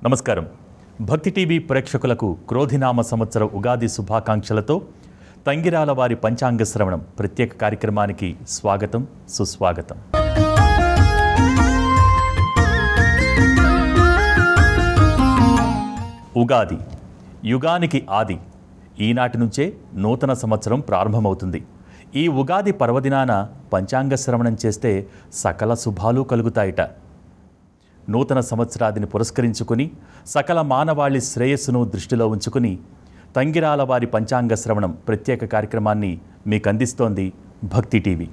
నమస్కారం. భక్తి టీవీ ప్రేక్షకులకు క్రోధినామ సంవత్సర ఉగాది శుభాకాంక్షలతో తంగిరాల వారి పంచాంగ శ్రవణం ప్రత్యేక కార్యక్రమానికి స్వాగతం, సుస్వాగతం. ఉగాది యుగానికి ఆది. ఈనాటి నుంచే నూతన సంవత్సరం ప్రారంభమవుతుంది. ఈ ఉగాది పర్వదినాన పంచాంగ శ్రవణం చేస్తే సకల శుభాలు కలుగుతాయిట. నూతన సంవత్సరాదిని పురస్కరించుకుని సకల మానవాళి శ్రేయస్సును దృష్టిలో ఉంచుకుని తంగిరాల వారి పంచాంగ శ్రవణం ప్రత్యేక కార్యక్రమాన్ని మీకు అందిస్తోంది భక్తి టీవీ.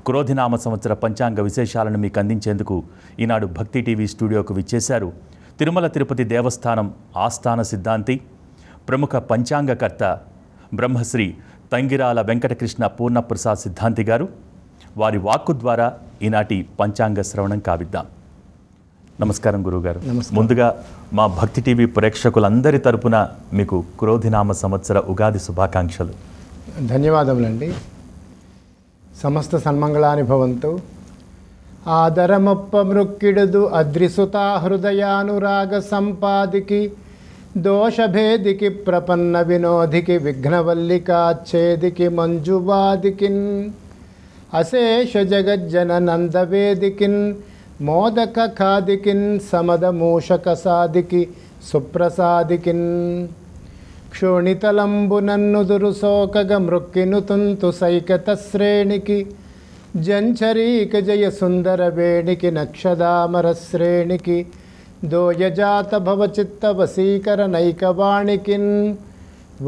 క్రోధినామ సంవత్సర పంచాంగ విశేషాలను మీకు అందించేందుకు ఈనాడు భక్తి టీవీ స్టూడియోకు విచ్చేశారు తిరుమల తిరుపతి దేవస్థానం ఆస్థాన సిద్ధాంతి, ప్రముఖ పంచాంగకర్త బ్రహ్మశ్రీ తంగిరాల వెంకటకృష్ణ పూర్ణప్రసాద్ సిద్ధాంతి గారు. వారి వాక్కు ద్వారా ఈనాటి పంచాంగ శ్రవణం కావిద్దాం. నమస్కారం గురువుగారు. ముందుగా మా భక్తి టీవీ ప్రేక్షకులందరి తరపున మీకు క్రోధినామ సంవత్సర ఉగాది శుభాకాంక్షలు. ధన్యవాదములండి. సమస్త సన్మంగళాని భవంతు. ఆదరమొప్ప మృక్కిడుదు అద్రిసుతా హృదయానురాగ సంపాదికి దోషభేదికి ప్రపన్న వినోదికి విఘ్నవల్లికాచ్ఛేదికి మంజువాదికిన్ అశేష జగజ్జన నందవేదికిన్ మోదక ఖాదికిన్ సమద మూషక సాదికి సుప్రసాదికిన్ క్షోణితలంబునన్నుదురు శోకగ మృక్కిను తుంతు సైకత శ్రేణికి జంఛరీక జయ సుందర వేణికి నక్షదామర శ్రేణికి దోయజాత భవచిత్త వసీకర నైకవాణికిన్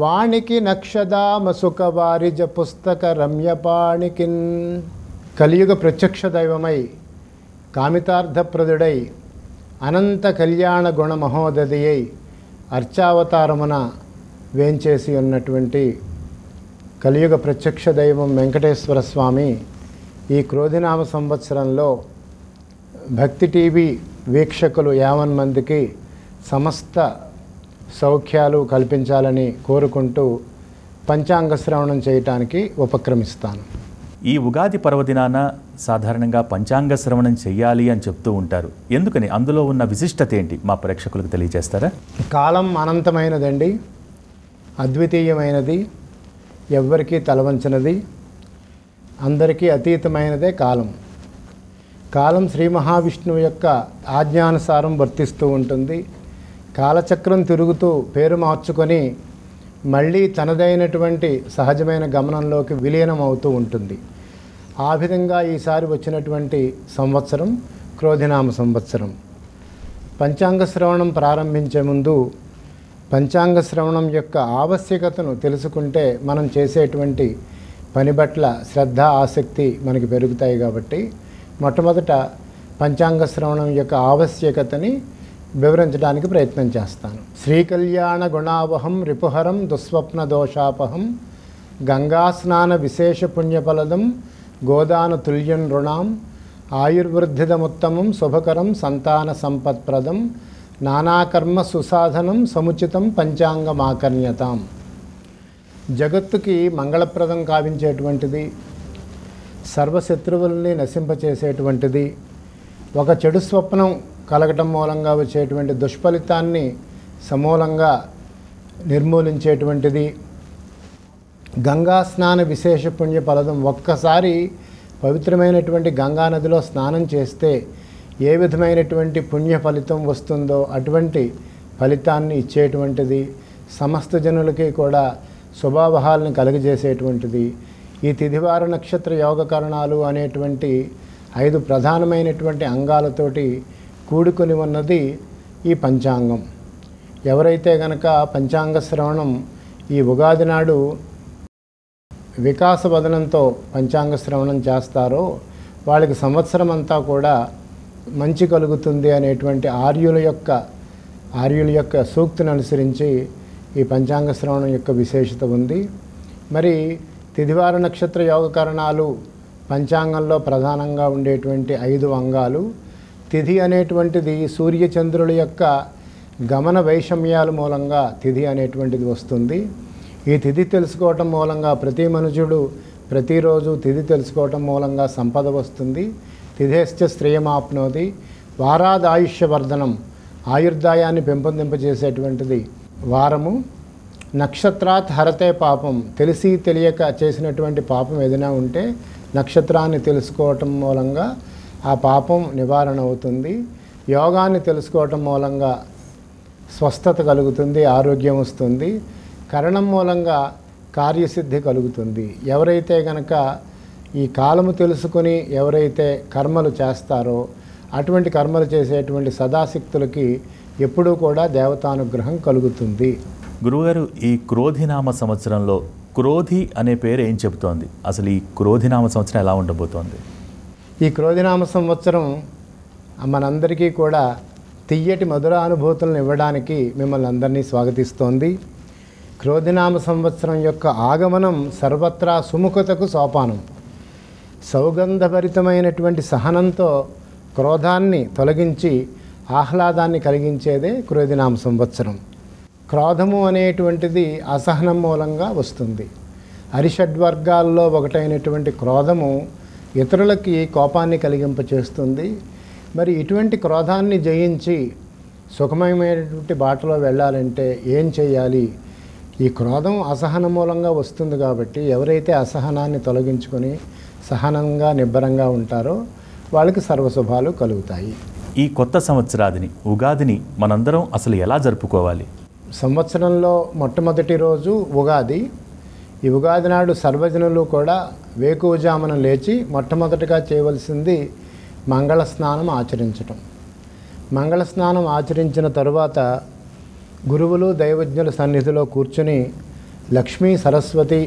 వాణికి నక్షదామ సుఖ వారిజ పుస్తక రమ్యపాణికిన్. కలియుగ ప్రత్యక్ష దైవమై కామితార్థప్రదుడై అనంత కళ్యాణ గుణ మహోదధియై అర్చావతారమున వేంచేసి ఉన్నటువంటి కలియుగ ప్రత్యక్ష దైవం వెంకటేశ్వర స్వామి ఈ క్రోధినామ సంవత్సరంలో భక్తి టీవీ వీక్షకులు 50 మందికి సమస్త సౌఖ్యాలు కల్పించాలని కోరుకుంటూ పంచాంగ శ్రవణం చేయటానికి ఉపక్రమిస్తాను. ఈ ఉగాది పర్వదినాన సాధారణంగా పంచాంగ శ్రవణం చెయ్యాలి అని చెప్తూ ఉంటారు. ఎందుకని, అందులో ఉన్న విశిష్టత ఏంటి మా ప్రేక్షకులకు తెలియజేస్తారా? కాలం అనంతమైనదండి, అద్వితీయమైనది, ఎవ్వరికీ తలవంచనది, అందరికీ అతీతమైనదే కాలం. కాలం శ్రీ మహావిష్ణువు యొక్క ఆజ్ఞానుసారం వర్తిస్తూ ఉంటుంది. కాలచక్రం తిరుగుతూ పేరు మార్చుకొని మళ్ళీ తనదైనటువంటి సహజమైన గమనంలోకి విలీనం అవుతూ ఉంటుంది. ఆ విధంగా ఈసారి వచ్చినటువంటి సంవత్సరం క్రోధినామ సంవత్సరం. పంచాంగ శ్రవణం ప్రారంభించే ముందు పంచాంగ శ్రవణం యొక్క ఆవశ్యకతను తెలుసుకుంటే మనం చేసేటువంటి పని పట్ల శ్రద్ధ, ఆసక్తి మనకి పెరుగుతాయి. కాబట్టి మొట్టమొదట పంచాంగ శ్రవణం యొక్క ఆవశ్యకతని వివరించడానికి ప్రయత్నం చేస్తాను. శ్రీకళ్యాణ గుణావహం రిపుహరం దుస్వప్న దోషాపహం గంగాస్నాన విశేష పుణ్యఫలదం గోదాన తుల్యం రుణాం ఆయుర్వృద్ధిదముత్తమం శుభకరం సంతాన సంపత్ప్రదం నానాకర్మ సుసాధనం సముచితం పంచాంగమాకర్ణ్యతాం. జగత్తుకి మంగళప్రదం కావించేటువంటిది, సర్వశత్రువుల్ని నశింపచేసేటువంటిది, ఒక చెడు స్వప్నం కలగటం మూలంగా వచ్చేటువంటి దుష్ఫలితాన్ని సమూలంగా నిర్మూలించేటువంటిది, గంగా స్నాన విశేష పుణ్య ఫలదం. ఒక్కసారి పవిత్రమైనటువంటి గంగానదిలో స్నానం చేస్తే ఏ విధమైనటువంటి పుణ్య ఫలితం వస్తుందో అటువంటి ఫలితాన్ని ఇచ్చేటువంటిది, సమస్త జనులకి కూడా శుభావహాలను కలుగజేసేటువంటిది. ఈ తిథివార నక్షత్ర యోగకరణాలు అనేటువంటి 5 ప్రధానమైనటువంటి అంగాలతోటి కూడుకొని ఉన్నది ఈ పంచాంగం. ఎవరైతే గనక పంచాంగ శ్రవణం ఈ ఉగాది నాడు వికాసవదనంతో పంచాంగ శ్రవణం చేస్తారో వాళ్ళకి సంవత్సరం అంతా కూడా మంచి కలుగుతుంది అనేటువంటి ఆర్యుల యొక్క సూక్తిని అనుసరించి ఈ పంచాంగ శ్రవణం యొక్క విశేషత ఉంది. మరి తిథివార నక్షత్ర యోగకరణాలు పంచాంగంలో ప్రధానంగా ఉండేటువంటి 5 అంగాలు. తిథి అనేటువంటిది సూర్యచంద్రుల యొక్క గమన వైషమ్యాల మూలంగా తిథి అనేటువంటిది వస్తుంది. ఈ తిథి తెలుసుకోవటం మూలంగా ప్రతి మనుషుడు ప్రతిరోజు తిథి తెలుసుకోవటం మూలంగా సంపద వస్తుంది. తిథేశ్చ శ్రేయమాప్నోతి వారాదాయుష్యవర్ధనం ఆయుర్దాయాన్ని పెంపొందింపజేసేటువంటిది వారము. నక్షత్రాత్ హరతే పాపం, తెలిసి తెలియక చేసినటువంటి పాపం ఏదైనా ఉంటే నక్షత్రాన్ని తెలుసుకోవటం మూలంగా ఆ పాపం నివారణ అవుతుంది. యోగాన్ని తెలుసుకోవటం మూలంగా స్వస్థత కలుగుతుంది, ఆరోగ్యం వస్తుంది. కరణం మూలంగా కార్యసిద్ధి కలుగుతుంది. ఎవరైతే గనక ఈ కాలము తెలుసుకొని ఎవరైతే కర్మలు చేస్తారో అటువంటి కర్మలు చేసేటువంటి సదాశక్తులకి ఎప్పుడూ కూడా దేవతానుగ్రహం కలుగుతుంది. గురువుగారు, ఈ క్రోధినామ సంవత్సరంలో క్రోధి అనే పేరు ఏం చెబుతోంది? అసలు ఈ క్రోధినామ సంవత్సరం ఎలా ఉండబోతోంది? ఈ క్రోధినామ సంవత్సరం మనందరికీ కూడా తియ్యటి మధుర అనుభూతులను ఇవ్వడానికి మిమ్మల్ని అందరినీ స్వాగతిస్తోంది. క్రోధినామ సంవత్సరం యొక్క ఆగమనం సర్వత్రా సుముఖతకు సోపానం. సౌగంధభరితమైనటువంటి సహనంతో క్రోధాన్ని తొలగించి ఆహ్లాదాన్ని కలిగించేదే క్రోధినామ సంవత్సరం. క్రోధము అనేటువంటిది అసహనం మూలంగా వస్తుంది. అరిషడ్వర్గాల్లో ఒకటైనటువంటి క్రోధము ఇతరులకి కోపాన్ని కలిగింపచేస్తుంది. మరి ఇటువంటి క్రోధాన్ని జయించి సుఖమయమైనటువంటి బాటలో వెళ్ళాలంటే ఏం చేయాలి? ఈ క్రోధం అసహనం మూలంగా వస్తుంది కాబట్టి ఎవరైతే అసహనాన్ని తొలగించుకొని సహనంగా నిబ్బరంగా ఉంటారో వాళ్ళకి సర్వశుభాలు కలుగుతాయి. ఈ కొత్త సంవత్సరాదిని ఉగాదిని మనందరం అసలు ఎలా జరుపుకోవాలి? సంవత్సరంలో మొట్టమొదటి రోజు ఉగాది. ఈ ఉగాది నాడు సర్వజనులు కూడా వేకువజామున లేచి మొట్టమొదటిగా చేయవలసింది మంగళ స్నానం ఆచరించటం. మంగళ స్నానం ఆచరించిన తరువాత గురువులు దైవజ్ఞుల సన్నిధిలో కూర్చుని లక్ష్మీ సరస్వతి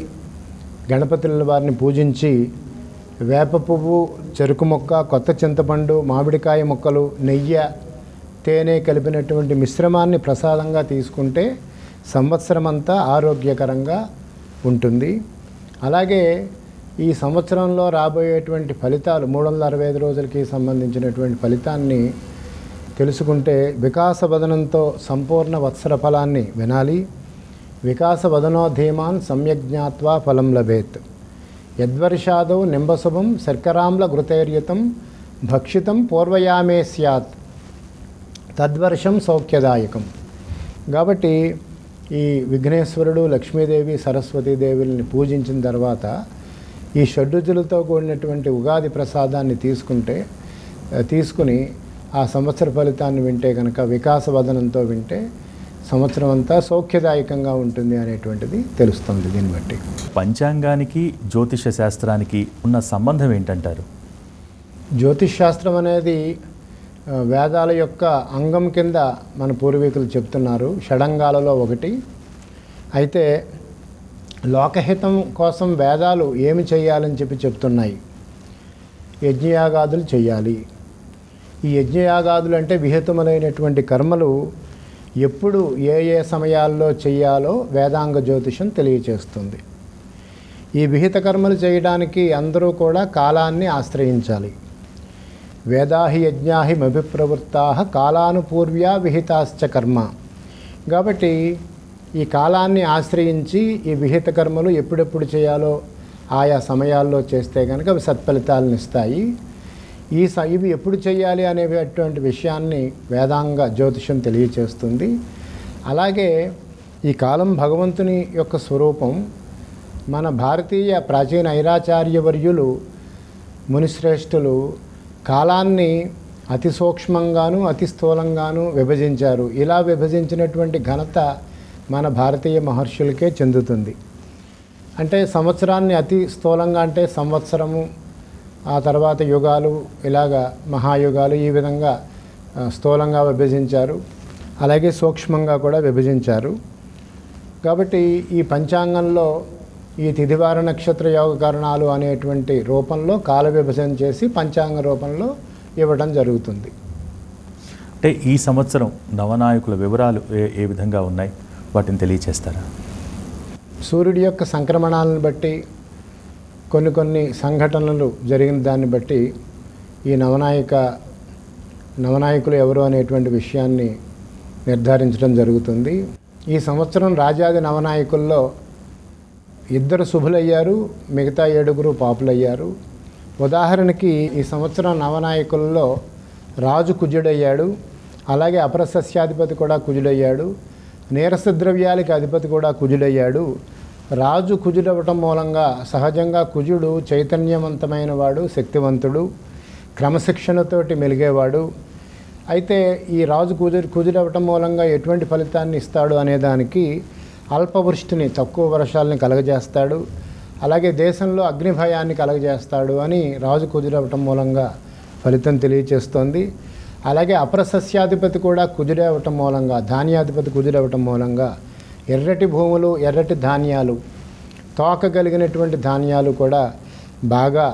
గణపతుల వారిని పూజించి వేప పువ్వు, చెరుకు మొక్క, కొత్త చింతపండు, మామిడికాయ ముక్కలు, నెయ్యి, తేనె కలిపినటువంటి మిశ్రమాన్ని ప్రసాదంగా తీసుకుంటే సంవత్సరం అంతా ఆరోగ్యకరంగా ఉంటుంది. అలాగే ఈ సంవత్సరంలో రాబోయేటువంటి ఫలితాలు 365 రోజులకి సంబంధించినటువంటి ఫలితాన్ని తెలుసుకుంటే వికాసవదనంతో సంపూర్ణ వత్సర ఫలాన్ని వినాలి. వికాసవదనో ధీమాన్ సమ్యజ్ఞాత్వా ఫలం లభేత్. యద్వర్షాదౌ నింబశుభం శర్కరామ్ల ఘృతైర్యుతం భక్షితం పూర్వయామే స్యాత్ తద్వర్షం సౌఖ్యదాయకం. కాబట్టి ఈ విఘ్నేశ్వరుడు, లక్ష్మీదేవి, సరస్వతీదేవుల్ని పూజించిన తర్వాత ఈ షడ్రుచులతో కూడినటువంటి ఉగాది ప్రసాదాన్ని తీసుకుని ఆ సంవత్సర ఫలితాన్ని వింటే కనుక వికాసవదనంతో వింటే సంవత్సరం అంతా సౌఖ్యదాయకంగా ఉంటుంది అనేటువంటిది తెలుస్తుంది. దీన్ని బట్టి పంచాంగానికి జ్యోతిష శాస్త్రానికి ఉన్న సంబంధం ఏంటంటారు? జ్యోతిష్ శాస్త్రం అనేది వేదాల యొక్క అంగం కింద మన పూర్వీకులు చెప్తున్నారు. షడంగాలలో ఒకటి. అయితే లోకహితం కోసం వేదాలు ఏమి చేయాలని చెప్తున్నాయి. యజ్ఞయాగాదులు చేయాలి. ఈ యజ్ఞయాగాదులు అంటే విహితములైనటువంటి కర్మలు ఎప్పుడు ఏ ఏ సమయాల్లో చేయాలో వేదాంగ జ్యోతిషం తెలియచేస్తుంది. ఈ విహిత కర్మలు చేయడానికి అందరూ కూడా కాలాన్ని ఆశ్రయించాలి. వేదాహి యజ్ఞాహి మభిప్రవృత్తాః కాలానుపూర్వ్యా విహితాశ్చ కర్మ. కాబట్టి ఈ కాలాన్ని ఆశ్రయించి ఈ విహిత కర్మలు ఎప్పుడెప్పుడు చేయాలో ఆయా సమయాల్లో చేస్తే కనుక అవి సత్ఫలితాలను ఇస్తాయి. ఇవి ఎప్పుడు చేయాలి అనేటువంటి విషయాన్ని వేదాంగ జ్యోతిషం తెలియచేస్తుంది. అలాగే ఈ కాలం భగవంతుని యొక్క స్వరూపం. మన భారతీయ ప్రాచీన ఐరాచార్యవర్యులు, మునిశ్రేష్ఠులు కాలాన్ని అతి సూక్ష్మంగాను అతి స్థూలంగాను విభజించారు. ఇలా విభజించినటువంటి ఘనత మన భారతీయ మహర్షులకే చెందుతుంది. అంటే సంవత్సరాన్ని అతి స్థూలంగా అంటే సంవత్సరము, ఆ తర్వాత యుగాలు, ఇలాగా మహాయుగాలు, ఈ విధంగా స్థూలంగా విభజించారు. అలాగే సూక్ష్మంగా కూడా విభజించారు. కాబట్టి ఈ పంచాంగంలో ఈ తిథివార నక్షత్ర యోగ కరణాలు అనేటువంటి రూపంలో కాల విభజన చేసి పంచాంగ రూపంలో ఇవ్వడం జరుగుతుంది. అంటే ఈ సంవత్సరం నవనాయకుల వివరాలు ఏ విధంగా ఉన్నాయి, వాటిని తెలియచేస్తారా? సూర్యుడి యొక్క సంక్రమణాలను బట్టి కొన్ని సంఘటనలు జరిగిన దాన్ని బట్టి ఈ నవనాయకులు ఎవరు అనేటువంటి విషయాన్ని నిర్ధారించడం జరుగుతుంది. ఈ సంవత్సరం రాజాది నవనాయకుల్లో 2 శుభులయ్యారు, మిగతా 7 పాపులయ్యారు. ఉదాహరణకి ఈ సంవత్సరం నవనాయకుల్లో రాజు కుజుడయ్యాడు, అలాగే అపరసస్యాధిపతి కూడా కుజుడయ్యాడు. నీరస ద్రవ్యాలకి అధిపతి కూడా కుజుడయ్యాడు. రాజు కుజుడవటం మూలంగా సహజంగా కుజుడు చైతన్యవంతమైన వాడు, శక్తివంతుడు, క్రమశిక్షణతోటి మెలిగేవాడు. అయితే ఈ రాజు కుజుడవటం మూలంగా ఎటువంటి ఫలితాన్ని ఇస్తాడు అనేదానికి అల్పవృష్టిని, తక్కువ వర్షాలని కలగజేస్తాడు. అలాగే దేశంలో అగ్నిభయాన్ని కలగజేస్తాడు అని రాజు కుజుడవటం మూలంగా ఫలితం తెలియచేస్తోంది. అలాగే అపరసస్యాధిపతి కూడా కుజుడవటం మూలంగా, ధాన్యాధిపతి కుజుడవటం మూలంగా ఎర్రటి భూములు, ఎర్రటి ధాన్యాలు, తోక కలిగినటువంటి ధాన్యాలు కూడా బాగా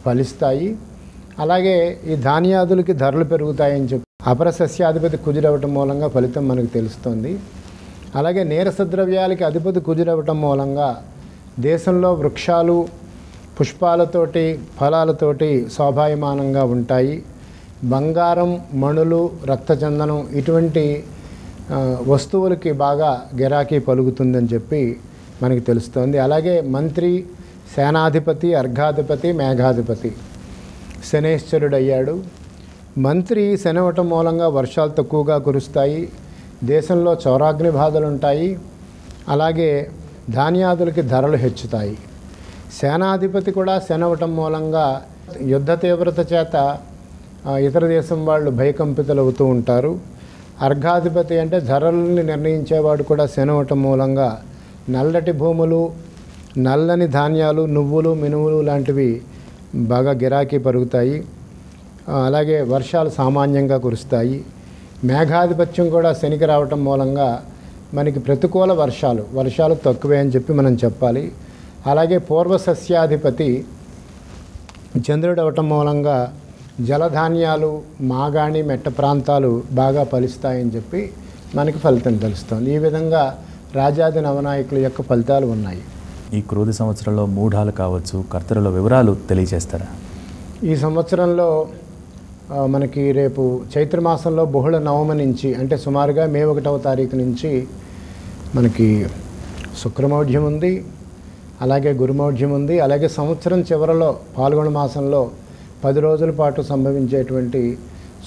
ఫలిస్తాయి. అలాగే ఈ ధాన్యాదులకి ధరలు పెరుగుతాయని చెప్పి అపరసస్యాధిపతి కుజుడవటం మూలంగా ఫలితం మనకు తెలుస్తుంది. అలాగే నీరస ద్రవ్యాలకి అధిపతి కుజుడవటం మూలంగా దేశంలో వృక్షాలు, పుష్పాలతోటి, ఫలాలతోటి శోభాయమానంగా ఉంటాయి. బంగారం, మణులు, రక్తచందనం ఇటువంటి వస్తువులకి బాగా గిరాకీ పలుకుతుందని చెప్పి మనకి తెలుస్తోంది. అలాగే మంత్రి, సేనాధిపతి, అర్ఘాధిపతి, మేఘాధిపతి శనేశ్వరుడయ్యాడు. మంత్రి శనవటం మూలంగా వర్షాలు తక్కువగా కురుస్తాయి, దేశంలో చౌరాగ్ని బాధలు ఉంటాయి. అలాగే ధాన్యాదులకి ధరలు హెచ్చుతాయి. సేనాధిపతి కూడా శనవటం మూలంగా యుద్ధ తీవ్రత చేత ఇతర దేశం వాళ్ళు భయకంపితులవుతూ ఉంటారు. అర్ఘాధిపతి అంటే ధరలని నిర్ణయించేవాడు కూడా శనవటం మూలంగా నల్లటి భూములు, నల్లని ధాన్యాలు, నువ్వులు, మినువులు లాంటివి బాగా గిరాకీ పరుగుతాయి. అలాగే వర్షాలు సామాన్యంగా కురుస్తాయి. మేఘాధిపత్యం కూడా శనికి రావటం మూలంగా మనకి ప్రతికూల వర్షాలు తక్కువే అని చెప్పి మనం చెప్పాలి. అలాగే పూర్వసస్యాధిపతి చంద్రుడు అవటం మూలంగా జలధాన్యాలు, మాగాణి, మెట్ట ప్రాంతాలు బాగా ఫలిస్తాయని చెప్పి మనకి ఫలితం తెలుస్తుంది. ఈ విధంగా రాజాది నవనాయకుల యొక్క ఫలితాలు ఉన్నాయి. ఈ క్రోధి సంవత్సరంలో మూఢాలు కావచ్చు, కర్తరుల వివరాలు తెలియజేస్తారా? ఈ సంవత్సరంలో మనకి రేపు చైత్రమాసంలో బహుళ నవమి నుంచి అంటే సుమారుగా మే 1వ తారీఖు నుంచి మనకి శుక్రమౌఢ్యం ఉంది, అలాగే గురుమౌఢ్యం ఉంది. అలాగే సంవత్సరం చివరలో పాల్గొన మాసంలో 10 రోజుల పాటు సంభవించేటువంటి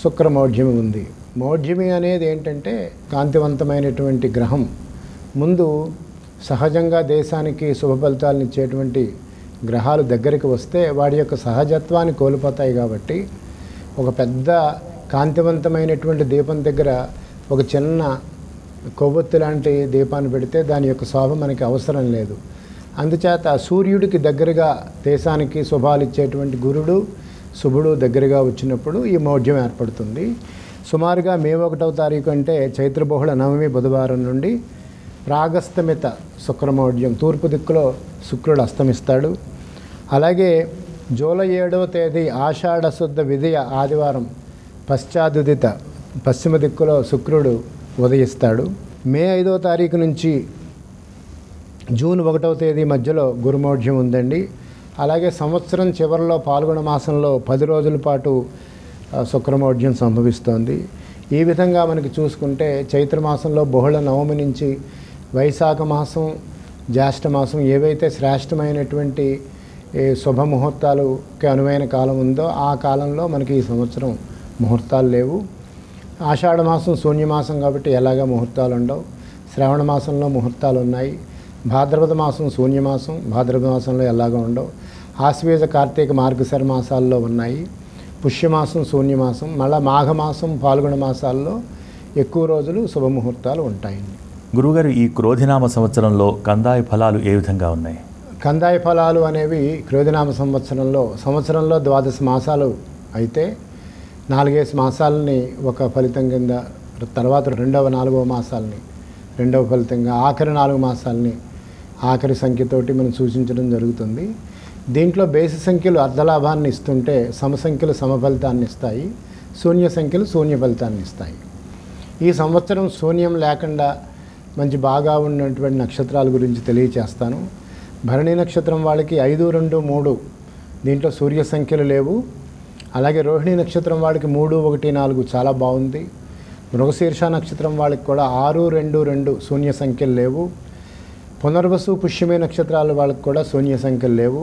శుక్రమౌఢ్యమి ఉంది. మౌఢ్యమి అనేది ఏంటంటే కాంతివంతమైనటువంటి గ్రహం ముందు సహజంగా దేశానికి శుభ ఫలితాలను ఇచ్చేటువంటి గ్రహాలు దగ్గరికి వస్తే వాడి యొక్క సహజత్వాన్ని కోల్పోతాయి. కాబట్టి ఒక పెద్ద కాంతివంతమైనటువంటి దీపం దగ్గర ఒక చిన్న కొవ్వొత్తి లాంటి దీపాన్ని పెడితే దాని యొక్క శోభ మనకి అవసరం లేదు. అందుచేత సూర్యుడికి దగ్గరగా దేశానికి శుభాలు ఇచ్చేటువంటి గురుడు, శుభుడు దగ్గరగా వచ్చినప్పుడు ఈ మౌఢ్యం ఏర్పడుతుంది. సుమారుగా మే 1వ తారీఖు అంటే చైత్రబహుళ నవమి బుధవారం నుండి ప్రాగస్తమిత శుక్రమౌఢ్యం, తూర్పు దిక్కులో శుక్రుడు అస్తమిస్తాడు. అలాగే జూలై 7వ తేదీ ఆషాఢ శుద్ధ విదియ ఆదివారం పశ్చాదుదిత పశ్చిమ దిక్కులో శుక్రుడు ఉదయిస్తాడు. మే 5వ తారీఖు నుంచి జూన్ 1వ తేదీ మధ్యలో గురుమౌఢ్యం ఉందండి. అలాగే సంవత్సరం చివరిలో పాల్గొన మాసంలో 10 రోజుల పాటు శుక్రమౌఢ్యం సంభవిస్తోంది. ఈ విధంగా మనకి చూసుకుంటే చైత్రమాసంలో బహుళ నవమి నుంచి వైశాఖ మాసం, జ్యేష్ఠ మాసం ఏవైతే శ్రేష్టమైనటువంటి శుభముహూర్తాలుకి అనువైన కాలం ఉందో ఆ కాలంలో మనకి ఈ సంవత్సరం ముహూర్తాలు లేవు. ఆషాఢ మాసం శూన్యమాసం కాబట్టి ఎలాగా ముహూర్తాలు ఉండవు. శ్రావణ మాసంలో ముహూర్తాలు ఉన్నాయి. భాద్రపద మాసం శూన్యమాసం, భాద్రపద మాసంలో ఎలాగా ఉండవు. ఆశ్వేజ, కార్తీక, మార్గశిర మాసాల్లో ఉన్నాయి. పుష్యమాసం శూన్యమాసం, మళ్ళీ మాఘమాసం, పాల్గొన మాసాల్లో ఎక్కువ రోజులు శుభముహూర్తాలు ఉంటాయండి. గురువుగారు, ఈ క్రోధినామ సంవత్సరంలో కందాయ ఫలాలు ఏ విధంగా ఉన్నాయి? కందాయ ఫలాలు అనేవి క్రోధినామ సంవత్సరంలో 12 మాసాలు అయితే 4 మాసాలని ఒక ఫలితం కింద, తర్వాత 2వ 4వ మాసాలని 2వ ఫలితంగా, ఆఖరి 4 మాసాలని ఆఖరి సంఖ్యతోటి మనం సూచించడం జరుగుతుంది. దీంట్లో బేసి సంఖ్యలు అర్ధలాభాన్ని ఇస్తుంటే సమసంఖ్యలు సమఫలితాన్ని ఇస్తాయి, శూన్య సంఖ్యలు శూన్య ఫలితాన్ని ఇస్తాయి. ఈ సంవత్సరం శూన్యం లేకుండా మంచి బాగా ఉన్నటువంటి నక్షత్రాల గురించి తెలియచేస్తాను. భరణి నక్షత్రం వాళ్ళకి 5, 2, 3 దీంట్లో సూర్య సంఖ్యలు లేవు. అలాగే రోహిణి నక్షత్రం వాళ్ళకి 3, 1, 4 చాలా బాగుంది. మృగశీర్ష నక్షత్రం వాళ్ళకి కూడా 6, 2, 2 శూన్య సంఖ్యలు లేవు. పునర్వసు, పుష్యమే నక్షత్రాల వాళ్ళకి కూడా శూన్య సంఖ్యలు లేవు.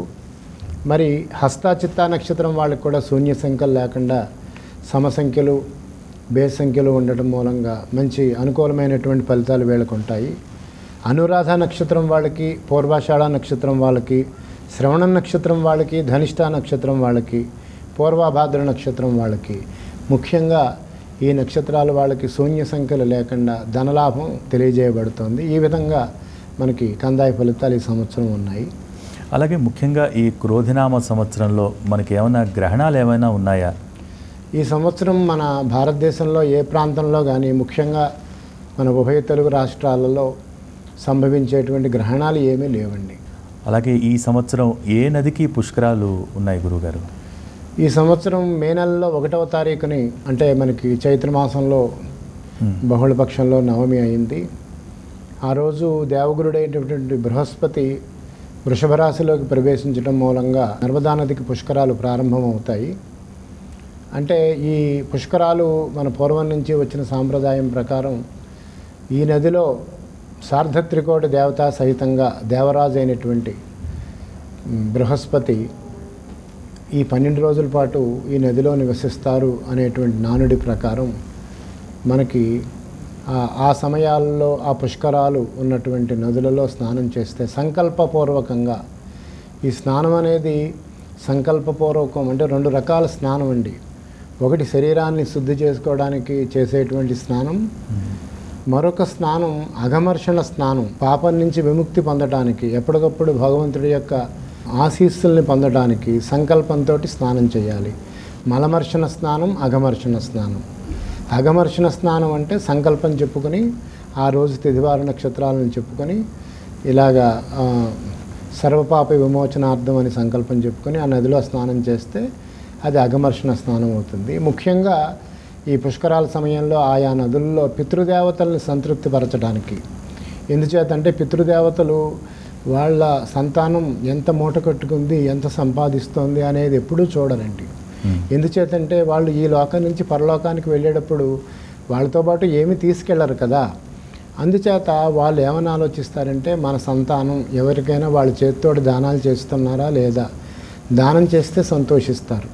మరి హస్త, చిత్తా నక్షత్రం వాళ్ళకి కూడా శూన్య సంఖ్యలు లేకుండా సమసంఖ్యలు బేస్ సంఖ్యలో ఉండటం మూలంగా మంచి అనుకూలమైనటువంటి ఫలితాలు వీళ్ళకు ఉంటాయి. అనురాధ నక్షత్రం వాళ్ళకి, పూర్వాషాఢ నక్షత్రం వాళ్ళకి, శ్రవణ నక్షత్రం వాళ్ళకి, ధనిష్ఠ నక్షత్రం వాళ్ళకి, పూర్వభాద్ర నక్షత్రం వాళ్ళకి, ముఖ్యంగా ఈ నక్షత్రాల వాళ్ళకి శూన్య సంఖ్యలు లేకుండా ధనలాభం తెలియజేయబడుతోంది. ఈ విధంగా మనకి కందాయ ఫలితాలు ఈ సంవత్సరం ఉన్నాయి. అలాగే ముఖ్యంగా ఈ క్రోధినామ సంవత్సరంలో మనకి ఏమైనా గ్రహణాలు ఏమైనా ఉన్నాయా? ఈ సంవత్సరం మన భారతదేశంలో ఏ ప్రాంతంలో కానీ, ముఖ్యంగా మన ఉభయ తెలుగు రాష్ట్రాలలో సంభవించేటువంటి గ్రహణాలు ఏమీ లేవండి. అలాగే ఈ సంవత్సరం ఏ నదికి పుష్కరాలు ఉన్నాయి గురువుగారు? ఈ సంవత్సరం మే నెలలో 1వ తారీఖుని, అంటే మనకి చైత్రమాసంలో బహుళపక్షంలో నవమి అయింది. ఆ రోజు దేవగురుడైనటువంటి బృహస్పతి వృషభ రాశిలోకి ప్రవేశించడం మూలంగా నర్మదా నదికి పుష్కరాలు ప్రారంభమవుతాయి. అంటే ఈ పుష్కరాలు మన పూర్వం నుంచి వచ్చిన సాంప్రదాయం ప్రకారం ఈ నదిలో సార్ధత్రికోటి దేవతా సహితంగా దేవరాజు అయినటువంటి బృహస్పతి ఈ 12 రోజుల పాటు ఈ నదిలో నివసిస్తారు అనేటువంటి నానుడి ప్రకారం మనకి ఆ సమయాల్లో ఆ పుష్కరాలు ఉన్నటువంటి నదులలో స్నానం చేస్తే సంకల్పపూర్వకంగా, ఈ స్నానం అనేది సంకల్పపూర్వకం, అంటే 2 రకాల స్నానం అండి. ఒకటి శరీరాన్ని శుద్ధి చేసుకోవడానికి చేసేటువంటి స్నానం, మరొక స్నానం అఘమర్షణ స్నానం, పాపం నుంచి విముక్తి పొందడానికి, ఎప్పటికప్పుడు భగవంతుడి యొక్క ఆశీస్సుల్ని పొందడానికి సంకల్పంతో స్నానం చేయాలి. మలమర్షణ స్నానం, అఘమర్షణ స్నానం. అఘమర్షణ స్నానం అంటే సంకల్పం చెప్పుకొని, ఆ రోజు తిథివార నక్షత్రాలను చెప్పుకొని, ఇలాగా సర్వపాప విమోచనార్థం అని సంకల్పం చెప్పుకొని ఆ నదిలో స్నానం చేస్తే అది అఘమర్షణ స్నానం అవుతుంది. ముఖ్యంగా ఈ పుష్కరాల సమయంలో ఆయా నదుల్లో పితృదేవతల్ని సంతృప్తిపరచడానికి, ఎందుచేతంటే పితృదేవతలు వాళ్ళ సంతానం ఎంత మూట కట్టుకుంది, ఎంత సంపాదిస్తోంది అనేది ఎప్పుడూ చూడరండి. ఎందుచేతంటే వాళ్ళు ఈ లోకం నుంచి పరలోకానికి వెళ్ళేటప్పుడు వాళ్ళతో పాటు ఏమీ తీసుకెళ్లరు కదా. అందుచేత వాళ్ళు ఏమని ఆలోచిస్తారంటే, మన సంతానం ఎవరికైనా వాళ్ళ చేతితోటి దానాలు చేస్తున్నారా లేదా, దానం చేస్తే సంతోషిస్తారు.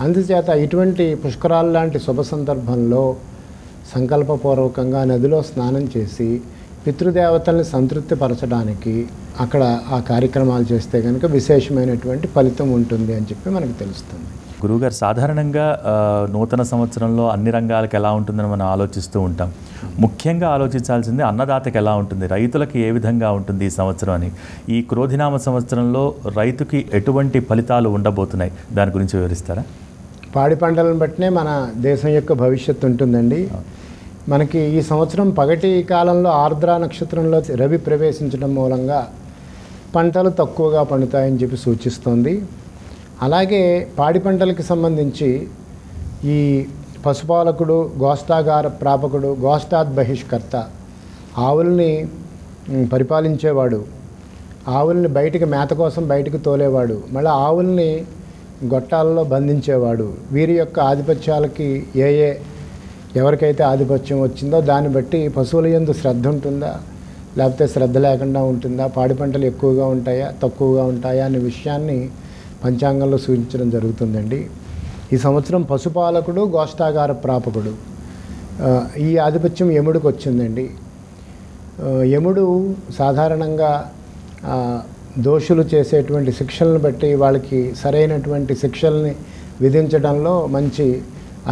అందుచేత ఇటువంటి పుష్కరాలు లాంటి శుభ సందర్భంలో సంకల్పపూర్వకంగా నదిలో స్నానం చేసి పితృదేవతల్ని సంతృప్తిపరచడానికి అక్కడ ఆ కార్యక్రమాలు చేస్తే కనుక విశేషమైనటువంటి ఫలితం ఉంటుంది అని చెప్పి మనకు తెలుస్తుంది. గురువుగారు, సాధారణంగా నూతన సంవత్సరంలో అన్ని రంగాలకు ఎలా ఉంటుందని మనం ఆలోచిస్తూ ఉంటాం. ముఖ్యంగా ఆలోచించాల్సింది అన్నదాతకి ఎలా ఉంటుంది, రైతులకి ఏ విధంగా ఉంటుంది ఈ సంవత్సరం అని. ఈ క్రోధినామ సంవత్సరంలో రైతుకి ఎటువంటి ఫలితాలు ఉండబోతున్నాయి, దాని గురించి వివరిస్తారా? పాడి పంటలను బట్టినే మన దేశం యొక్క భవిష్యత్తు ఉంటుందండి. మనకి ఈ సంవత్సరం పగటి కాలంలో ఆర్ద్ర నక్షత్రంలో రవి ప్రవేశించడం మూలంగా పంటలు తక్కువగా పండుతాయని చెప్పి సూచిస్తోంది. అలాగే పాడి పంటలకు సంబంధించి ఈ పశుపాలకుడు, గోష్ఠాగార ప్రాపకుడు, గోష్ఠాద్ బహిష్కర్త, ఆవుల్ని పరిపాలించేవాడు, ఆవుల్ని బయటికి మేత కోసం బయటికి తోలేవాడు, మళ్ళీ ఆవుల్ని గొట్టాలలో బంధించేవాడు, వీరి యొక్క ఆధిపత్యాలకి ఎవరికైతే ఆధిపత్యం వచ్చిందో దాన్ని బట్టి పశువుల యందు శ్రద్ధ ఉంటుందా లేకపోతే శ్రద్ధ లేకుండా ఉంటుందా, పాడి పంటలు ఎక్కువగా ఉంటాయా తక్కువగా ఉంటాయా అనే విషయాన్ని పంచాంగంలో సూచించడం జరుగుతుందండి. ఈ సంవత్సరం పశుపాలకుడు, గోష్ఠాగార ప్రాపకుడు ఈ ఆధిపత్యం యముడికి వచ్చిందండి. యముడు సాధారణంగా దోషులు చేసేటువంటి శిక్షలను బట్టి వాళ్ళకి సరైనటువంటి శిక్షల్ని విధించడంలో మంచి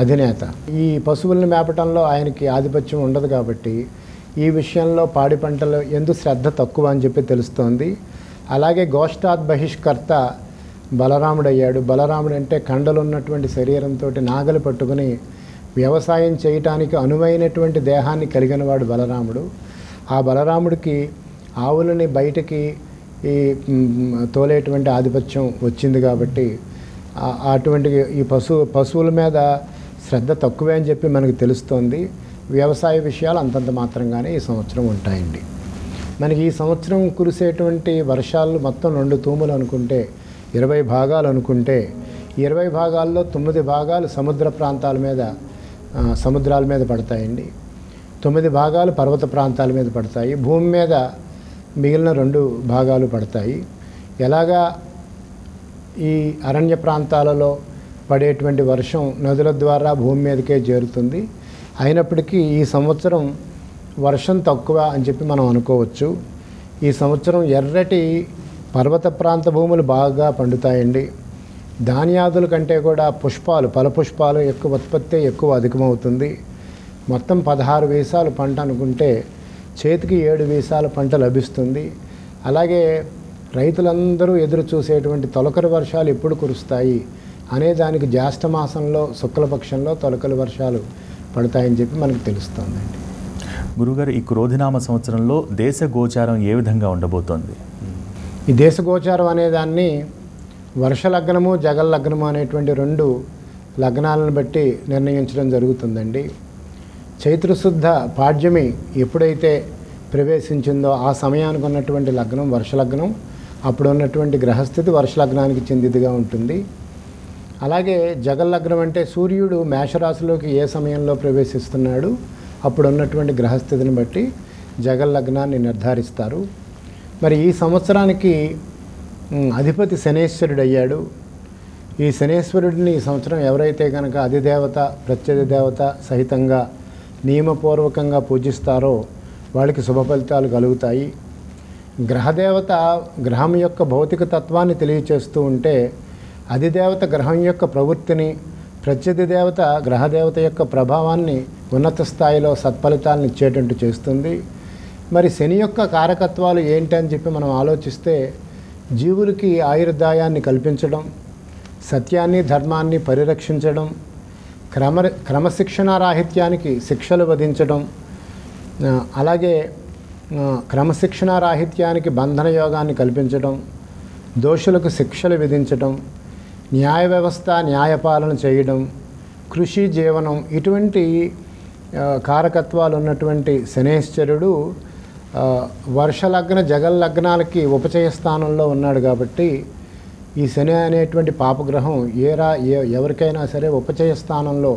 అధినేత. ఈ పశువుల్ని మేపటంలో ఆయనకి ఆధిపత్యం ఉండదు కాబట్టి ఈ విషయంలో పాడి పంటలు ఎందు శ్రద్ధ తక్కువ అని చెప్పి తెలుస్తోంది. అలాగే గోష్ఠాద్ బహిష్కర్త బలరాముడు అయ్యాడు. బలరాముడు అంటే కండలు ఉన్నటువంటి శరీరంతో నాగలి పట్టుకుని వ్యవసాయం చేయటానికి అనువైనటువంటి దేహాన్ని కలిగిన వాడు బలరాముడు. ఆ బలరాముడికి ఆవులని బయటికి ఈ తోలేటువంటి ఆధిపత్యం వచ్చింది కాబట్టి అటువంటి ఈ పశువుల మీద శ్రద్ధ తక్కువే అని చెప్పి మనకు తెలుస్తోంది. వ్యవసాయ విషయాలు అంతంత మాత్రంగానే ఈ సంవత్సరం ఉంటాయండి. మనకి ఈ సంవత్సరం కురిసేటువంటి వర్షాలు మొత్తం 2 తూములు అనుకుంటే 20 భాగాలు అనుకుంటే 20 భాగాల్లో 9 భాగాలు సముద్ర ప్రాంతాల మీద సముద్రాల మీద పడతాయండి. 9 భాగాలు పర్వత ప్రాంతాల మీద పడతాయి. భూమి మీద మిగిలిన 2 భాగాలు పడతాయి. ఎలాగా ఈ అరణ్య ప్రాంతాలలో పడేటువంటి వర్షం నదుల ద్వారా భూమి మీదకే చేరుతుంది. అయినప్పటికీ ఈ సంవత్సరం వర్షం తక్కువ అని చెప్పి మనం అనుకోవచ్చు. ఈ సంవత్సరం ఎర్రటి పర్వత ప్రాంత భూములు బాగా పండుతాయండి. ధాన్యాదుల కంటే కూడా పుష్పాలు, ఫలపుష్పాలు ఎక్కువ ఉత్పత్తి ఎక్కువ అధికమవుతుంది. మొత్తం 16 వీసాలు పంట అనుకుంటే చేతికి 7 వీసాల పంట లభిస్తుంది. అలాగే రైతులందరూ ఎదురు చూసేటువంటి తొలకరి వర్షాలు ఎప్పుడు కురుస్తాయి అనే దానికి జ్యేష్ఠ మాసంలో శుక్లపక్షంలో తొలకరి వర్షాలు పడతాయని చెప్పి మనకు తెలుస్తుందండి. గురుగారు, ఈ క్రోధినామ సంవత్సరంలో దేశ గోచారం ఏ విధంగా ఉండబోతోంది? ఈ దేశ గోచారం అనేదాన్ని వర్ష లగ్నము జగల్ లగ్నము అనేటువంటి 2 లగ్నాలను బట్టి నిర్ణయించడం జరుగుతుందండి. చైత్రశుద్ధ పాడ్యమి ఎప్పుడైతే ప్రవేశించిందో ఆ సమయానికి ఉన్నటువంటి లగ్నం వర్ష లగ్నం, అప్పుడు ఉన్నటువంటి గ్రహస్థితి వర్ష లగ్నానికి చెందిదిగా ఉంటుంది. అలాగే జగల్ లగ్నం అంటే సూర్యుడు మేషరాశిలోకి ఏ సమయంలో ప్రవేశిస్తున్నాడు అప్పుడు ఉన్నటువంటి గ్రహస్థితిని బట్టి జగల్ లగ్నాన్ని నిర్ధారిస్తారు. మరి ఈ సంవత్సరానికి అధిపతి శనేశ్వరుడు అయ్యాడు. ఈ శనేశ్వరుడిని ఈ సంవత్సరం ఎవరైతే కనుక అధిదేవత ప్రత్యధి దేవత సహితంగా నియమపూర్వకంగా పూజిస్తారో వాళ్ళకి శుభ ఫలితాలు కలుగుతాయి. గ్రహదేవత గ్రహం యొక్క భౌతిక తత్వాన్ని తెలియచేస్తూ ఉంటే అధిదేవత గ్రహం యొక్క ప్రవృత్తిని, ప్రత్యధి దేవత గ్రహదేవత యొక్క ప్రభావాన్ని ఉన్నత స్థాయిలో సత్ఫలితాలను ఇచ్చేటట్టు చేస్తుంది. మరి శని యొక్క కారకత్వాలు ఏంటి అని చెప్పి మనం ఆలోచిస్తే జీవులకి ఆయుర్దాయాన్ని కల్పించడం, సత్యాన్ని ధర్మాన్ని పరిరక్షించడం, క్రమశిక్షణారాహిత్యానికి శిక్షలు విధించడం, అలాగే క్రమశిక్షణారాహిత్యానికి బంధన యోగాన్ని కల్పించడం, దోషులకు శిక్షలు విధించడం, న్యాయ వ్యవస్థ న్యాయపాలన చేయడం, కృషి జీవనం, ఇటువంటి కారకత్వాలు ఉన్నటువంటి శనేశ్వరుడు వర్షలగ్న జగల్ లగ్నాలకి ఉపచయ స్థానంలో ఉన్నాడు. కాబట్టి ఈ శని అనేటువంటి పాపగ్రహం ఎవరికైనా సరే ఉపచయ స్థానంలో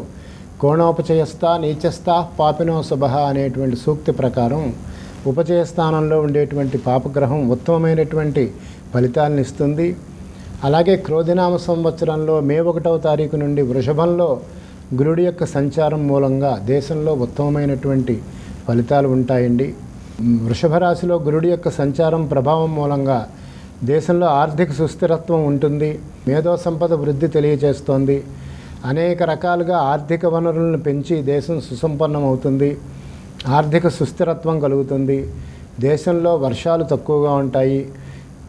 కోణోపచయస్థ నీచస్థ పాపినో శుభ అనేటువంటి సూక్తి ప్రకారం ఉపచయ స్థానంలో ఉండేటువంటి పాపగ్రహం ఉత్తమమైనటువంటి ఫలితాలను ఇస్తుంది. అలాగే క్రోధినామ సంవత్సరంలో మే 1వ తారీఖు నుండి వృషభంలో గురుడి యొక్క సంచారం మూలంగా దేశంలో ఉత్తమమైనటువంటి ఫలితాలు ఉంటాయండి. వృషభ రాశిలో గురుడి యొక్క సంచారం ప్రభావం మూలంగా దేశంలో ఆర్థిక సుస్థిరత్వం ఉంటుంది. మేధో సంపద వృద్ధి తెలియజేస్తోంది. అనేక రకాలుగా ఆర్థిక వనరులను పెంచి దేశం సుసంపన్నమవుతుంది. ఆర్థిక సుస్థిరత్వం కలుగుతుంది. దేశంలో వర్షాలు తక్కువగా ఉంటాయి.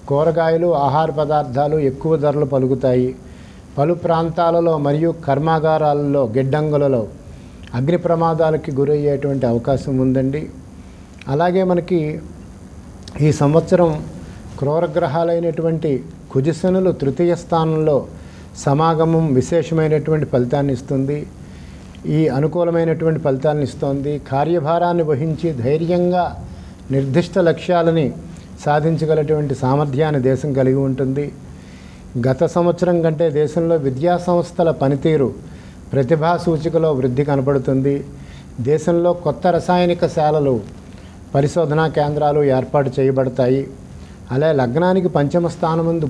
కూరగాయలు ఆహార పదార్థాలు ఎక్కువ ధరలు పలుకుతాయి. పలు ప్రాంతాలలో మరియు కర్మాగారాలలో గిడ్డంగులలో అగ్ని ప్రమాదాలకి గురయ్యేటువంటి అవకాశం ఉందండి. అలాగే మనకి ఈ సంవత్సరం క్రూరగ్రహాలైనటువంటి కుజశనులు తృతీయ స్థానంలో సమాగమం విశేషమైనటువంటి ఫలితాన్ని ఇస్తుంది. ఈ అనుకూలమైనటువంటి ఫలితాలను ఇస్తోంది. కార్యభారాన్ని వహించి ధైర్యంగా నిర్దిష్ట లక్ష్యాలని సాధించగలటువంటి సామర్థ్యాన్ని దేశం కలిగి ఉంటుంది. గత సంవత్సరం కంటే దేశంలో విద్యా సంస్థల పనితీరు ప్రతిభా సూచికలో వృద్ధి కనపడుతుంది. దేశంలో కొత్త రసాయనిక శాలలు పరిశోధనా కేంద్రాలు ఏర్పాటు చేయబడతాయి. అలాగే లగ్నానికి పంచమ స్థానమందు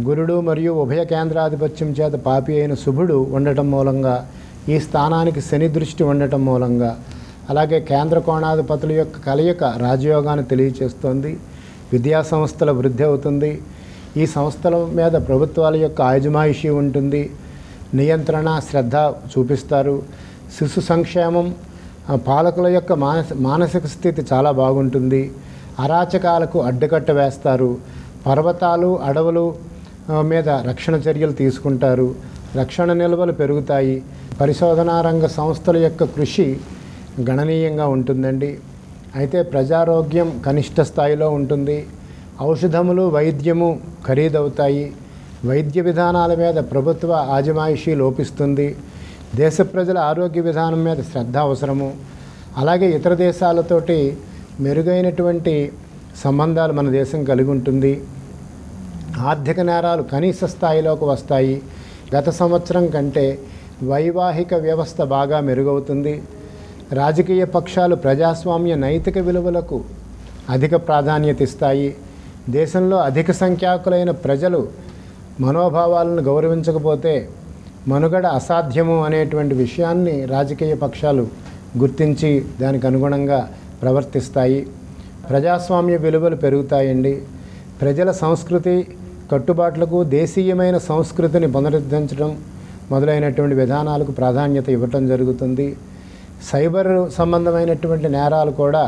గురుడు మరియు ఉభయ కేంద్రాధిపత్యం చేత పాపి అయిన శుభుడు ఉండటం మూలంగా, ఈ స్థానానికి శని దృష్టి ఉండటం మూలంగా, అలాగే కేంద్ర కోణాధిపతుల యొక్క కలయిక రాజయోగాన్ని తెలియచేస్తోంది. విద్యా సంస్థల వృద్ధి అవుతుంది. ఈ సంస్థల మీద ప్రభుత్వాల యొక్క ఆజమాయిషీ ఉంటుంది. నియంత్రణ శ్రద్ధ చూపిస్తారు. శిశు సంక్షేమం, పాలకుల యొక్క మానసిక స్థితి చాలా బాగుంటుంది. అరాచకాలకు అడ్డుకట్ట వేస్తారు. పర్వతాలు అడవులు మీద రక్షణ చర్యలు తీసుకుంటారు. రక్షణ నిల్వలు పెరుగుతాయి. పరిశోధనా రంగ సంస్థల యొక్క కృషి గణనీయంగా ఉంటుందండి. అయితే ప్రజారోగ్యం కనిష్ట స్థాయిలో ఉంటుంది. ఔషధములు వైద్యము ఖరీదవుతాయి. వైద్య విధానాల మీద ప్రభుత్వ ఆజమాయిషీ లోపిస్తుంది. దేశ ప్రజల ఆరోగ్య విధానం మీద శ్రద్ధ అవసరము. అలాగే ఇతర దేశాలతోటి మెరుగైనటువంటి సంబంధాలు మన దేశం కలిగి ఉంటుంది. ఆర్థిక నేరాలు కనీస స్థాయిలోకి వస్తాయి. గత సంవత్సరం కంటే వైవాహిక వ్యవస్థ బాగా మెరుగవుతుంది. రాజకీయ పక్షాలు ప్రజాస్వామ్య నైతిక విలువలకు అధిక ప్రాధాన్యత ఇస్తాయి. దేశంలో అధిక సంఖ్యాకులైన ప్రజలు మనోభావాలను గౌరవించకపోతే మనుగడ అసాధ్యము అనేటువంటి విషయాన్ని రాజకీయ పక్షాలు గుర్తించి దానికి అనుగుణంగా ప్రవర్తిస్తాయి. ప్రజాస్వామ్య విలువలు పెరుగుతాయండి. ప్రజల సంస్కృతి కట్టుబాట్లకు దేశీయమైన సంస్కృతిని పునరుద్ధరించడం మొదలైనటువంటి విధానాలకు ప్రాధాన్యత ఇవ్వటం జరుగుతుంది. సైబర్ సంబంధమైనటువంటి నేరాలు కూడా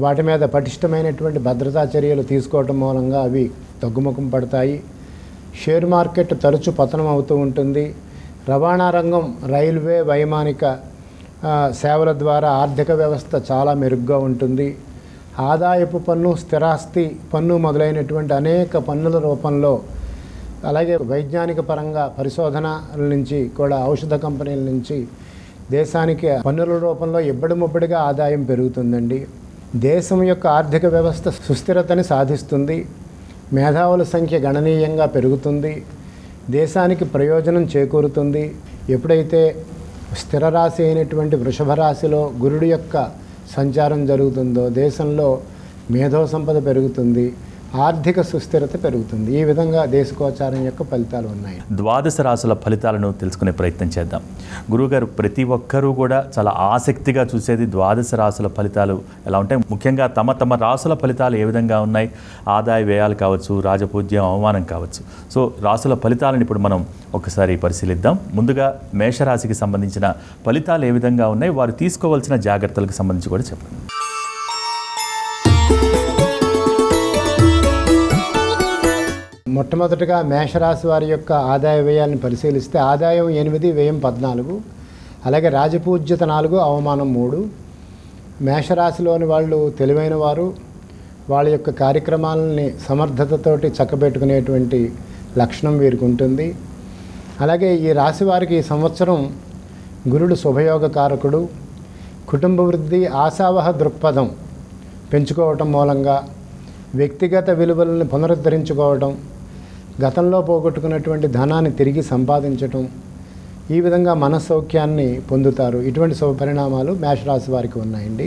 వాటి మీద పటిష్టమైనటువంటి భద్రతా చర్యలు తీసుకోవటం మూలంగా అవి తగ్గుముఖం పడతాయి. షేర్ మార్కెట్ తరచు పతనం అవుతూ ఉంటుంది. రవాణా రంగం, రైల్వే, వైమానిక సేవల ద్వారా ఆర్థిక వ్యవస్థ చాలా మెరుగ్గా ఉంటుంది. ఆదాయపు పన్ను, స్థిరాస్తి పన్ను మొదలైనటువంటి అనేక పన్నుల రూపంలో, అలాగే వైజ్ఞానిక పరంగా పరిశోధనల నుంచి కూడా, ఔషధ కంపెనీల నుంచి దేశానికి పన్నుల రూపంలో ఇబ్బడిముబ్బడిగా ఆదాయం పెరుగుతుందండి. దేశం యొక్క ఆర్థిక వ్యవస్థ సుస్థిరతని సాధిస్తుంది. మేధావుల సంఖ్య గణనీయంగా పెరుగుతుంది. దేశానికి ప్రయోజనం చేకూరుతుంది. ఎప్పుడైతే స్థిర రాశి అయినటువంటి వృషభ రాశిలో గురుడు యొక్క సంచారం జరుగుతుందో దేశంలో మేధో సంపద పెరుగుతుంది, ఆర్థిక సుస్థిరత పెరుగుతుంది. ఈ విధంగా దేశగోచారం యొక్క ఫలితాలు ఉన్నాయి. ద్వాదశ రాశుల ఫలితాలను తెలుసుకునే ప్రయత్నం చేద్దాం. గురువుగారు, ప్రతి ఒక్కరూ కూడా చాలా ఆసక్తిగా చూసేది ద్వాదశ రాశుల ఫలితాలు ఎలా ఉంటాయి, ముఖ్యంగా తమ తమ రాశుల ఫలితాలు ఏ విధంగా ఉన్నాయి, ఆదాయ వ్యయాలు కావచ్చు, రాజపూజ్యం, అవమానం కావచ్చు. సో రాశుల ఫలితాలను ఇప్పుడు మనం ఒకసారి పరిశీలిద్దాం. ముందుగా మేషరాశికి సంబంధించిన ఫలితాలు ఏ విధంగా ఉన్నాయి, వారు తీసుకోవాల్సిన జాగ్రత్తలకు సంబంధించి కూడా చెప్పండి. మొట్టమొదటిగా మేషరాశి వారి యొక్క ఆదాయ వ్యయాలను పరిశీలిస్తే ఆదాయం 8, వ్యయం 14, అలాగే రాజపూజ్యత 4, అవమానం 3. మేషరాశిలోని వాళ్ళు తెలివైన వారు, వాళ్ళ యొక్క కార్యక్రమాలని సమర్థతతోటి చక్కబెట్టుకునేటువంటి లక్షణం వీరికి ఉంటుంది. అలాగే ఈ రాశి వారికి ఈ సంవత్సరం గురుడు శుభయోగకారకుడు. కుటుంబ వృద్ధి, ఆశావహ దృక్పథం పెంచుకోవటం మూలంగా వ్యక్తిగత విలువలను పునరుద్ధరించుకోవటం, గతంలో పోగొట్టుకున్నటువంటి ధనాన్ని తిరిగి సంపాదించటం, ఈ విధంగా మనస్సౌఖ్యాన్ని పొందుతారు. ఇటువంటి శుభ పరిణామాలు మేషరాశి వారికి ఉన్నాయండి.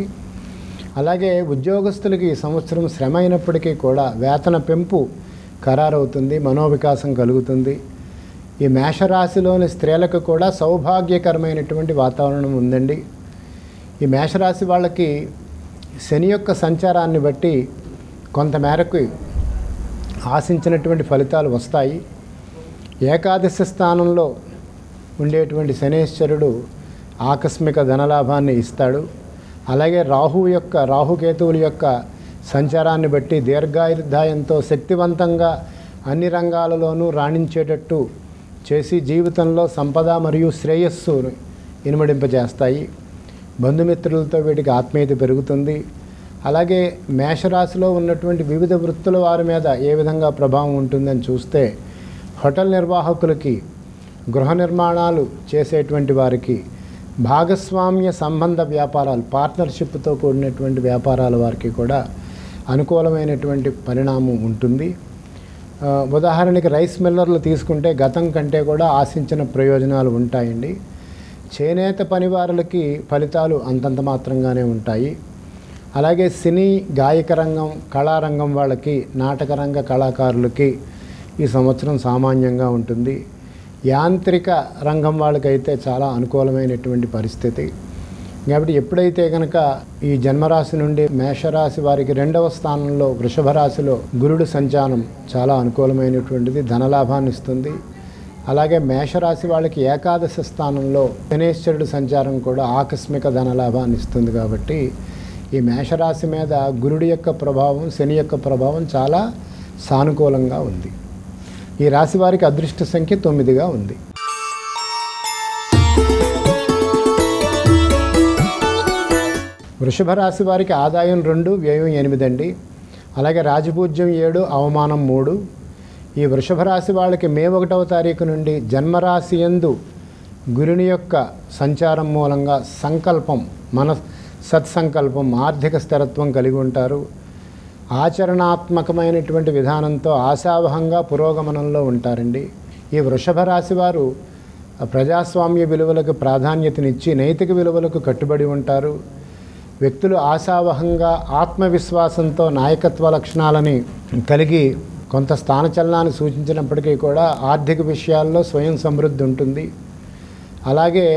అలాగే ఉద్యోగస్తులకి ఈ సంవత్సరం శ్రమ అయినప్పటికీ కూడా వేతన పెంపు ఖరారవుతుంది, మనోవికాసం కలుగుతుంది. ఈ మేషరాశిలోని స్త్రీలకు కూడా సౌభాగ్యకరమైనటువంటి వాతావరణం ఉందండి. ఈ మేషరాశి వాళ్ళకి శని యొక్క సంచారాన్ని బట్టి కొంతమేరకు ఆశించినటువంటి ఫలితాలు వస్తాయి. ఏకాదశి స్థానంలో ఉండేటువంటి శనేశ్వరుడు ఆకస్మిక ధనలాభాన్ని ఇస్తాడు. అలాగే రాహుకేతువుల యొక్క సంచారాన్ని బట్టి దీర్ఘాయుర్దాయంతో శక్తివంతంగా అన్ని రంగాలలోనూ రాణించేటట్టు చేసి జీవితంలో సంపద మరియు శ్రేయస్సును ఇనుమడింపజేస్తాయి. బంధుమిత్రులతో వీటికి ఆత్మీయత పెరుగుతుంది. అలాగే మేషరాశిలో ఉన్నటువంటి వివిధ వృత్తుల వారి మీద ఏ విధంగా ప్రభావం ఉంటుందని చూస్తే హోటల్ నిర్వాహకులకి, గృహ నిర్మాణాలు చేసేటువంటి వారికి, భాగస్వామ్య సంబంధ వ్యాపారాలు, పార్ట్నర్షిప్తో కూడినటువంటి వ్యాపారాల వారికి కూడా అనుకూలమైనటువంటి పరిణామం ఉంటుంది. ఉదాహరణకి రైస్ మిల్లర్లు తీసుకుంటే గతం కంటే కూడా ఆశించిన ప్రయోజనాలు ఉంటాయండి. చేనేత పనివారులకి ఫలితాలు అంతంత మాత్రంగానే ఉంటాయి. అలాగే సినీ, గాయక రంగం, కళారంగం వాళ్ళకి, నాటకరంగ కళాకారులకి ఈ సంవత్సరం సామాన్యంగా ఉంటుంది. యాంత్రిక రంగం వాళ్ళకైతే చాలా అనుకూలమైనటువంటి పరిస్థితి. కాబట్టి ఎప్పుడైతే కనుక ఈ జన్మరాశి నుండి మేషరాశి వారికి 2వ స్థానంలో వృషభ రాశిలో గురుడు సంచారం చాలా అనుకూలమైనటువంటిది, ధనలాభాన్ని ఇస్తుంది. అలాగే మేషరాశి వాళ్ళకి ఏకాదశి స్థానంలో శనేశ్వరుడు సంచారం కూడా ఆకస్మిక ధనలాభాన్ని ఇస్తుంది. కాబట్టి ఈ మేషరాశి మీద గురుడి యొక్క ప్రభావం, శని యొక్క ప్రభావం చాలా సానుకూలంగా ఉంది. ఈ రాశి వారికి అదృష్ట సంఖ్య 9గా ఉంది. వృషభ రాశి వారికి ఆదాయం 2, వ్యయం 8 అండి. అలాగే రాజపూజ్యం 7, అవమానం 3. ఈ వృషభ రాశి వాళ్ళకి మే 1వ తారీఖు నుండి జన్మరాశి యందు గురుని యొక్క సంచారం మూలంగా సంకల్పం, సత్సంకల్పం, ఆర్థిక స్థిరత్వం కలిగి ఉంటారు. ఆచరణాత్మకమైనటువంటి విధానంతో ఆశావహంగా పురోగమనంలో ఉంటారండి. ఈ వృషభ రాశి వారు ప్రజాస్వామ్య విలువలకు ప్రాధాన్యతనిచ్చి నైతిక విలువలకు కట్టుబడి ఉంటారు. వ్యక్తులు ఆశావహంగా ఆత్మవిశ్వాసంతో నాయకత్వ లక్షణాలని కలిగి కొంత స్థానచలనాన్ని సూచించినప్పటికీ కూడా ఆర్థిక విషయాల్లో స్వయం సమృద్ధి ఉంటుంది. అలాగే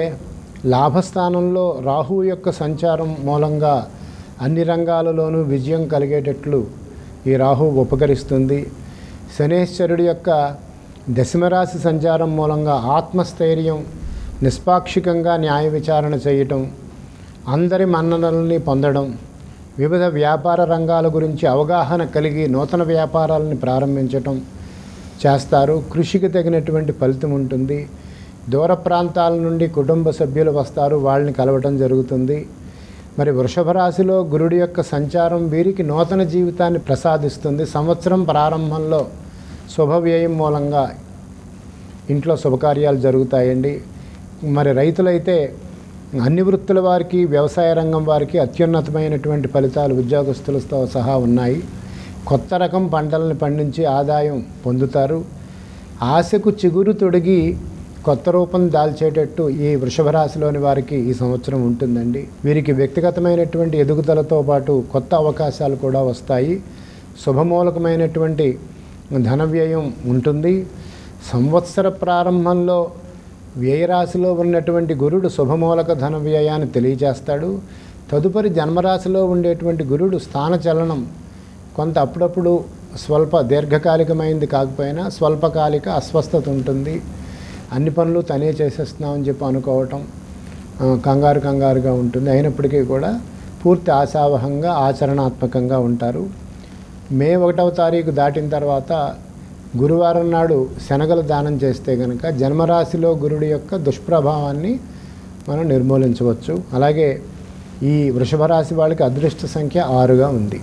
లాభస్థానంలో రాహువు యొక్క సంచారం మూలంగా అన్ని రంగాలలోనూ విజయం కలిగేటట్లు ఈ రాహువు ఉపకరిస్తుంది. శనేశ్వరుడి యొక్క దశమరాశి సంచారం మూలంగా ఆత్మస్థైర్యం, నిష్పాక్షికంగా న్యాయ విచారణ చేయటం, అందరి మన్ననల్ని పొందడం, వివిధ వ్యాపార రంగాల గురించి అవగాహన కలిగి నూతన వ్యాపారాలను ప్రారంభించటం చేస్తారు. కృషికి తగినటువంటి ఫలితం ఉంటుంది. దూర ప్రాంతాల నుండి కుటుంబ సభ్యులు వస్తారు, వాళ్ళని కలవటం జరుగుతుంది. మరి వృషభ రాశిలో గురుడి యొక్క సంచారం వీరికి నూతన జీవితాన్ని ప్రసాదిస్తుంది. సంవత్సరం ప్రారంభంలో శుభవ్యయం మూలంగా ఇంట్లో శుభకార్యాలు జరుగుతాయండి. మరి రైతులైతే అన్ని వృత్తుల వారికి, వ్యవసాయ రంగం వారికి అత్యున్నతమైనటువంటి ఫలితాలు ఉద్యోగస్తులతో సహా ఉన్నాయి. కొత్త రకం పంటలను పండించి ఆదాయం పొందుతారు. ఆశకు చిగురు తొడిగి కొత్త రూపం దాల్చేటట్టు ఈ వృషభ రాశిలోని వారికి ఈ సంవత్సరం ఉంటుందండి. వీరికి వ్యక్తిగతమైనటువంటి ఎదుగుదలతో పాటు కొత్త అవకాశాలు కూడా వస్తాయి. శుభమూలకమైనటువంటి ధన వ్యయం ఉంటుంది. సంవత్సర ప్రారంభంలో వ్యయరాశిలో ఉన్నటువంటి గురుడు శుభమూలక ధన వ్యయాన్ని తెలియజేస్తాడు. తదుపరి జన్మరాశిలో ఉండేటువంటి గురుడు స్థానచలనం కొంత అప్పుడప్పుడు స్వల్ప దీర్ఘకాలికమైంది కాకపోయినా స్వల్పకాలిక అస్వస్థత ఉంటుంది. అన్ని పనులు తనే చేసేస్తున్నామని చెప్పి అనుకోవటం కంగారుగా ఉంటుంది. అయినప్పటికీ కూడా పూర్తి ఆశావహంగా ఆచరణాత్మకంగా ఉంటారు. మే 1వ తారీఖు దాటిన తర్వాత గురువారం నాడు శనగలు దానం చేస్తే కనుక జన్మరాశిలో గురుడి యొక్క దుష్ప్రభావాన్ని మనం నిర్మూలించవచ్చు. అలాగే ఈ వృషభ రాశి వాళ్ళకి అదృష్ట సంఖ్య 6గా ఉంది.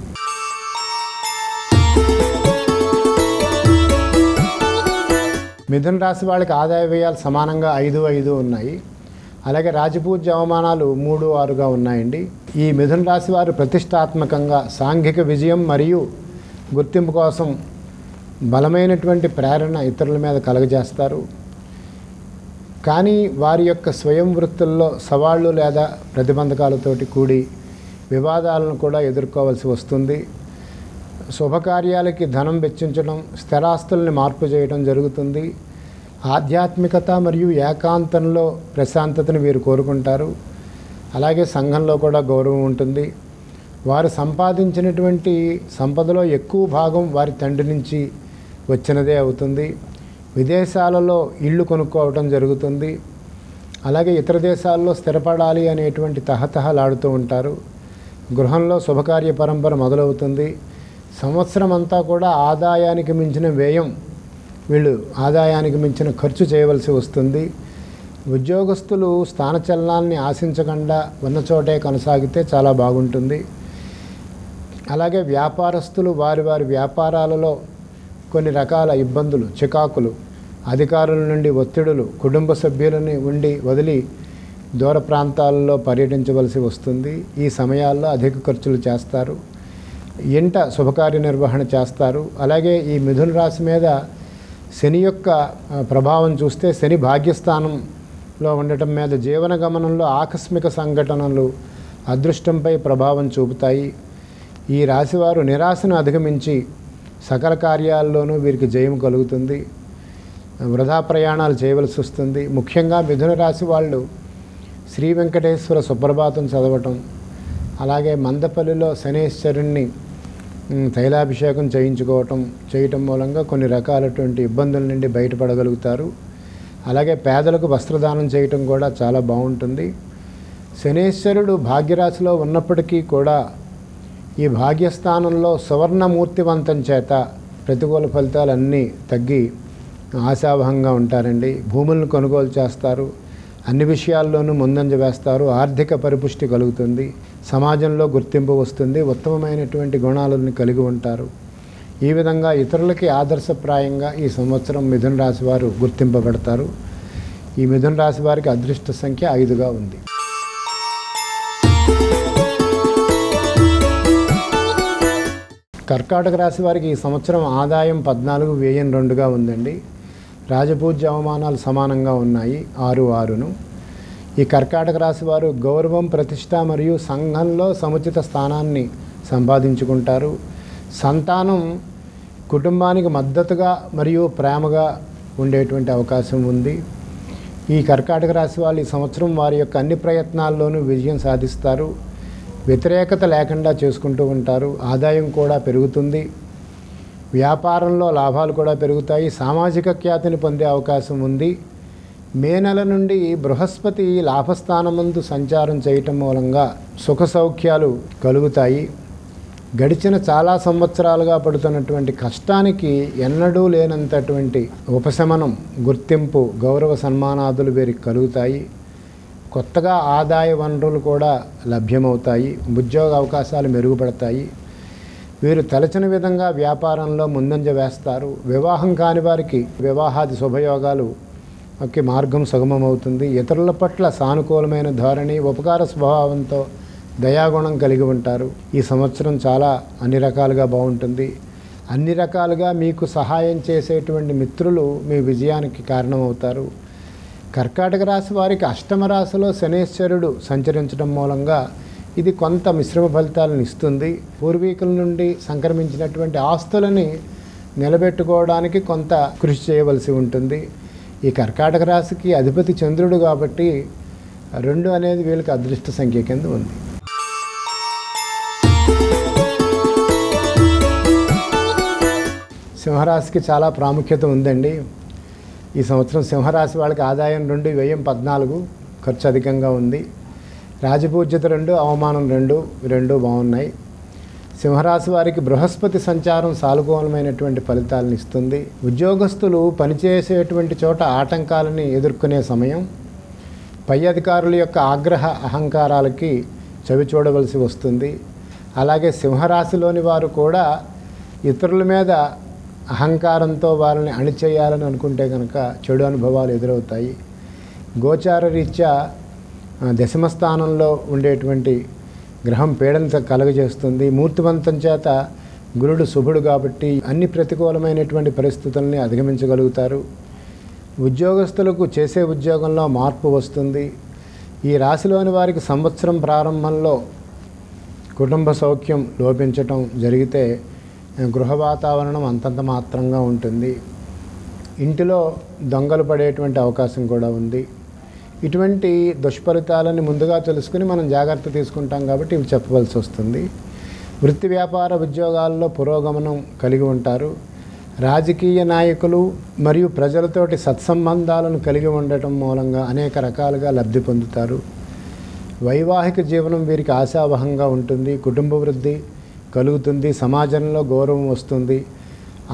మిథున రాశి వాళ్ళకి ఆదాయ వ్యయాలు సమానంగా 5 ఉన్నాయి. అలాగే రాజపూజ్య అవమానాలు 3, 6గా ఉన్నాయండి. ఈ మిథున రాశి వారు ప్రతిష్టాత్మకంగా సాంఘిక విజయం మరియు గుర్తింపు కోసం బలమైనటువంటి ప్రేరణ ఇతరుల మీద కలుగజేస్తారు. కానీ వారి యొక్క స్వయం వృత్తుల్లో సవాళ్ళు లేదా ప్రతిబంధకాలతోటి కూడి వివాదాలను కూడా ఎదుర్కోవాల్సి వస్తుంది. శుభకార్యాలకి ధనం వెచ్చించడం, స్థిరాస్తుల్ని మార్పు చేయడం జరుగుతుంది. ఆధ్యాత్మికత మరియు ఏకాంతంలో ప్రశాంతతను వీరు కోరుకుంటారు. అలాగే సంఘంలో కూడా గౌరవం ఉంటుంది. వారు సంపాదించినటువంటి సంపదలో ఎక్కువ భాగం వారి తండ్రి నుంచి వచ్చినదే అవుతుంది. విదేశాలలో ఇళ్ళు కొనుక్కోవటం జరుగుతుంది. అలాగే ఇతర దేశాల్లో స్థిరపడాలి అనేటువంటి తహతహలాడుతూ ఉంటారు. గృహంలో శుభకార్య పరంపర మొదలవుతుంది. సంవత్సరం అంతా కూడా ఆదాయానికి మించిన వ్యయం, వీళ్ళు ఆదాయానికి మించిన ఖర్చు చేయవలసి వస్తుంది. ఉద్యోగస్తులు స్థానచలనాల్ని ఆశించకుండా ఉన్న చోటే కొనసాగితే చాలా బాగుంటుంది. అలాగే వ్యాపారస్తులు వారి వ్యాపారాలలో కొన్ని రకాల ఇబ్బందులు, చికాకులు, అధికారుల నుండి ఒత్తిడులు, కుటుంబ సభ్యులని వదిలి దూర ప్రాంతాలలో పర్యటించవలసి వస్తుంది. ఈ సమయాల్లో అధిక ఖర్చులు చేస్తారు. ఇంట శుభకార్య నిర్వహణ చేస్తారు. అలాగే ఈ మిథున రాశి మీద శని యొక్క ప్రభావం చూస్తే శని భాగ్యస్థానంలో ఉండటం మీద జీవన గమనంలో ఆకస్మిక సంఘటనలు అదృష్టంపై ప్రభావం చూపుతాయి. ఈ రాశివారు నిరాశను అధిగమించి సకల కార్యాల్లోనూ వీరికి జయం కలుగుతుంది. వృధా ప్రయాణాలు చేయవలసి వస్తుంది. ముఖ్యంగా మిథున రాశి వాళ్ళు శ్రీ వెంకటేశ్వర సుప్రభాతం చదవటం, అలాగే మందపల్లిలో శనేశ్వరుణ్ణి తైలాభిషేకం చేయటం మూలంగా కొన్ని రకాలటువంటి ఇబ్బందుల నుండి బయటపడగలుగుతారు. అలాగే పేదలకు వస్త్రదానం చేయటం కూడా చాలా బాగుంటుంది. శనేశ్వరుడు భాగ్యరాశిలో ఉన్నప్పటికీ కూడా ఈ భాగ్యస్థానంలో సువర్ణమూర్తివంతం చేత ప్రతికూల ఫలితాలన్నీ తగ్గి ఆశావహంగా ఉంటారండి. భూములను కొనుగోలు చేస్తారు. అన్ని విషయాల్లోనూ ముందంజ వేస్తారు. ఆర్థిక పరిపుష్టి కలుగుతుంది. సమాజంలో గుర్తింపు వస్తుంది. ఉత్తమమైనటువంటి గుణాలను కలిగి ఉంటారు. ఈ విధంగా ఇతరులకి ఆదర్శప్రాయంగా ఈ సంవత్సరం మిథున రాశి వారు గుర్తింపబడతారు. ఈ మిథున రాశి వారికి అదృష్ట సంఖ్య 5గా ఉంది. కర్కాటక రాశి వారికి ఈ సంవత్సరం ఆదాయం 14, వ్యయం 2గా ఉందండి. రాజపూజ్య అవమానాలు సమానంగా ఉన్నాయి, 6. ఈ కర్కాటక రాశి వారు గౌరవం, ప్రతిష్ట మరియు సంఘంలో సముచిత స్థానాన్ని సంపాదించుకుంటారు. సంతానం కుటుంబానికి మద్దతుగా మరియు ప్రేమగా ఉండేటువంటి అవకాశం ఉంది. ఈ కర్కాటక రాశి వాళ్ళు ఈ సంవత్సరం వారి యొక్క అన్ని ప్రయత్నాల్లోనూ విజయం సాధిస్తారు. వ్యతిరేకత లేకుండా చేసుకుంటూ ఉంటారు. ఆదాయం కూడా పెరుగుతుంది. వ్యాపారంలో లాభాలు కూడా పెరుగుతాయి. సామాజిక ఖ్యాతిని పొందే అవకాశం ఉంది. మే నెల నుండి బృహస్పతి లాభస్థానమందు సంచారం చేయటం మూలంగా సుఖ సౌఖ్యాలు కలుగుతాయి. గడిచిన చాలా సంవత్సరాలుగా పడుతున్నటువంటి కష్టానికి ఎన్నడూ లేనంతటువంటి ఉపశమనం, గుర్తింపు, గౌరవ సన్మానాదులు వీరికి కలుగుతాయి. కొత్తగా ఆదాయ వనరులు కూడా లభ్యమవుతాయి. ఉద్యోగ అవకాశాలు మెరుగుపడతాయి. వీరు తలచిన విధంగా వ్యాపారంలో ముందంజ వేస్తారు. వివాహం కాని వారికి వివాహాది శుభయోగాలు మార్గం సుగమమవుతుంది. ఇతరుల పట్ల సానుకూలమైన ధోరణి, ఉపకార స్వభావంతో దయాగుణం కలిగి ఉంటారు. ఈ సంవత్సరం చాలా అన్ని రకాలుగా బాగుంటుంది. అన్ని రకాలుగా మీకు సహాయం చేసేటువంటి మిత్రులు మీ విజయానికి కారణమవుతారు. కర్కాటక రాశి వారికి అష్టమ రాశిలో శనేశ్వరుడు సంచరించడం మూలంగా ఇది కొంత మిశ్రమ ఫలితాలను ఇస్తుంది. పూర్వీకుల నుండి సంక్రమించినటువంటి ఆస్తులని నిలబెట్టుకోవడానికి కొంత కృషి చేయవలసి ఉంటుంది. ఈ కర్కాటక రాశికి అధిపతి చంద్రుడు కాబట్టి 2 అనేది వీళ్ళకి అదృష్ట సంఖ్య కింద ఉంది. సింహరాశికి చాలా ప్రాముఖ్యత ఉందండి. ఈ సంవత్సరం సింహరాశి వాళ్ళకి ఆదాయం 2, వ్యయం 14, ఖర్చు అధికంగా ఉంది. రాజపూజ్యత 2, అవమానం 2 బాగున్నాయి. సింహరాశి వారికి బృహస్పతి సంచారం సానుకూలమైనటువంటి ఫలితాలను ఇస్తుంది. ఉద్యోగస్తులు పనిచేసేటువంటి చోట ఆటంకాలని ఎదుర్కొనే సమయం. పై అధికారుల యొక్క ఆగ్రహ అహంకారాలకి చవి చూడవలసి వస్తుంది. అలాగే సింహరాశిలోని వారు కూడా ఇతరుల మీద అహంకారంతో వారిని అణిచేయాలని అనుకుంటే కనుక చెడు అనుభవాలు ఎదురవుతాయి. గోచార రీత్యా దశమ స్థానంలో ఉండేటువంటి గ్రహం పీడన కలుగజేస్తుంది. మూర్తివంతం చేత గురుడు శుభుడు కాబట్టి అన్ని ప్రతికూలమైనటువంటి పరిస్థితుల్ని అధిగమించగలుగుతారు. ఉద్యోగస్తులకు చేసే ఉద్యోగంలో మార్పు వస్తుంది. ఈ రాశిలోని వారికి సంవత్సరం ప్రారంభంలో కుటుంబ సౌఖ్యం లోపించటం జరిగితే గృహ వాతావరణం అంతంత మాత్రంగా ఉంటుంది. ఇంటిలో దొంగలు పడేటువంటి అవకాశం కూడా ఉంది. ఇటువంటి దుష్ఫలితాలని ముందుగా తెలుసుకుని మనం జాగ్రత్త తీసుకుంటాం కాబట్టి ఇవి చెప్పవలసి వస్తుంది. వృత్తి వ్యాపార ఉద్యోగాల్లో పురోగమనం కలిగి ఉంటారు. రాజకీయ నాయకులు మరియు ప్రజలతోటి సత్సంబంధాలను కలిగి ఉండటం మూలంగా అనేక రకాలుగా లబ్ధి పొందుతారు. వైవాహిక జీవనం వీరికి ఆశావహంగా ఉంటుంది. కుటుంబ వృద్ధి కలుగుతుంది. సమాజంలో గౌరవం వస్తుంది.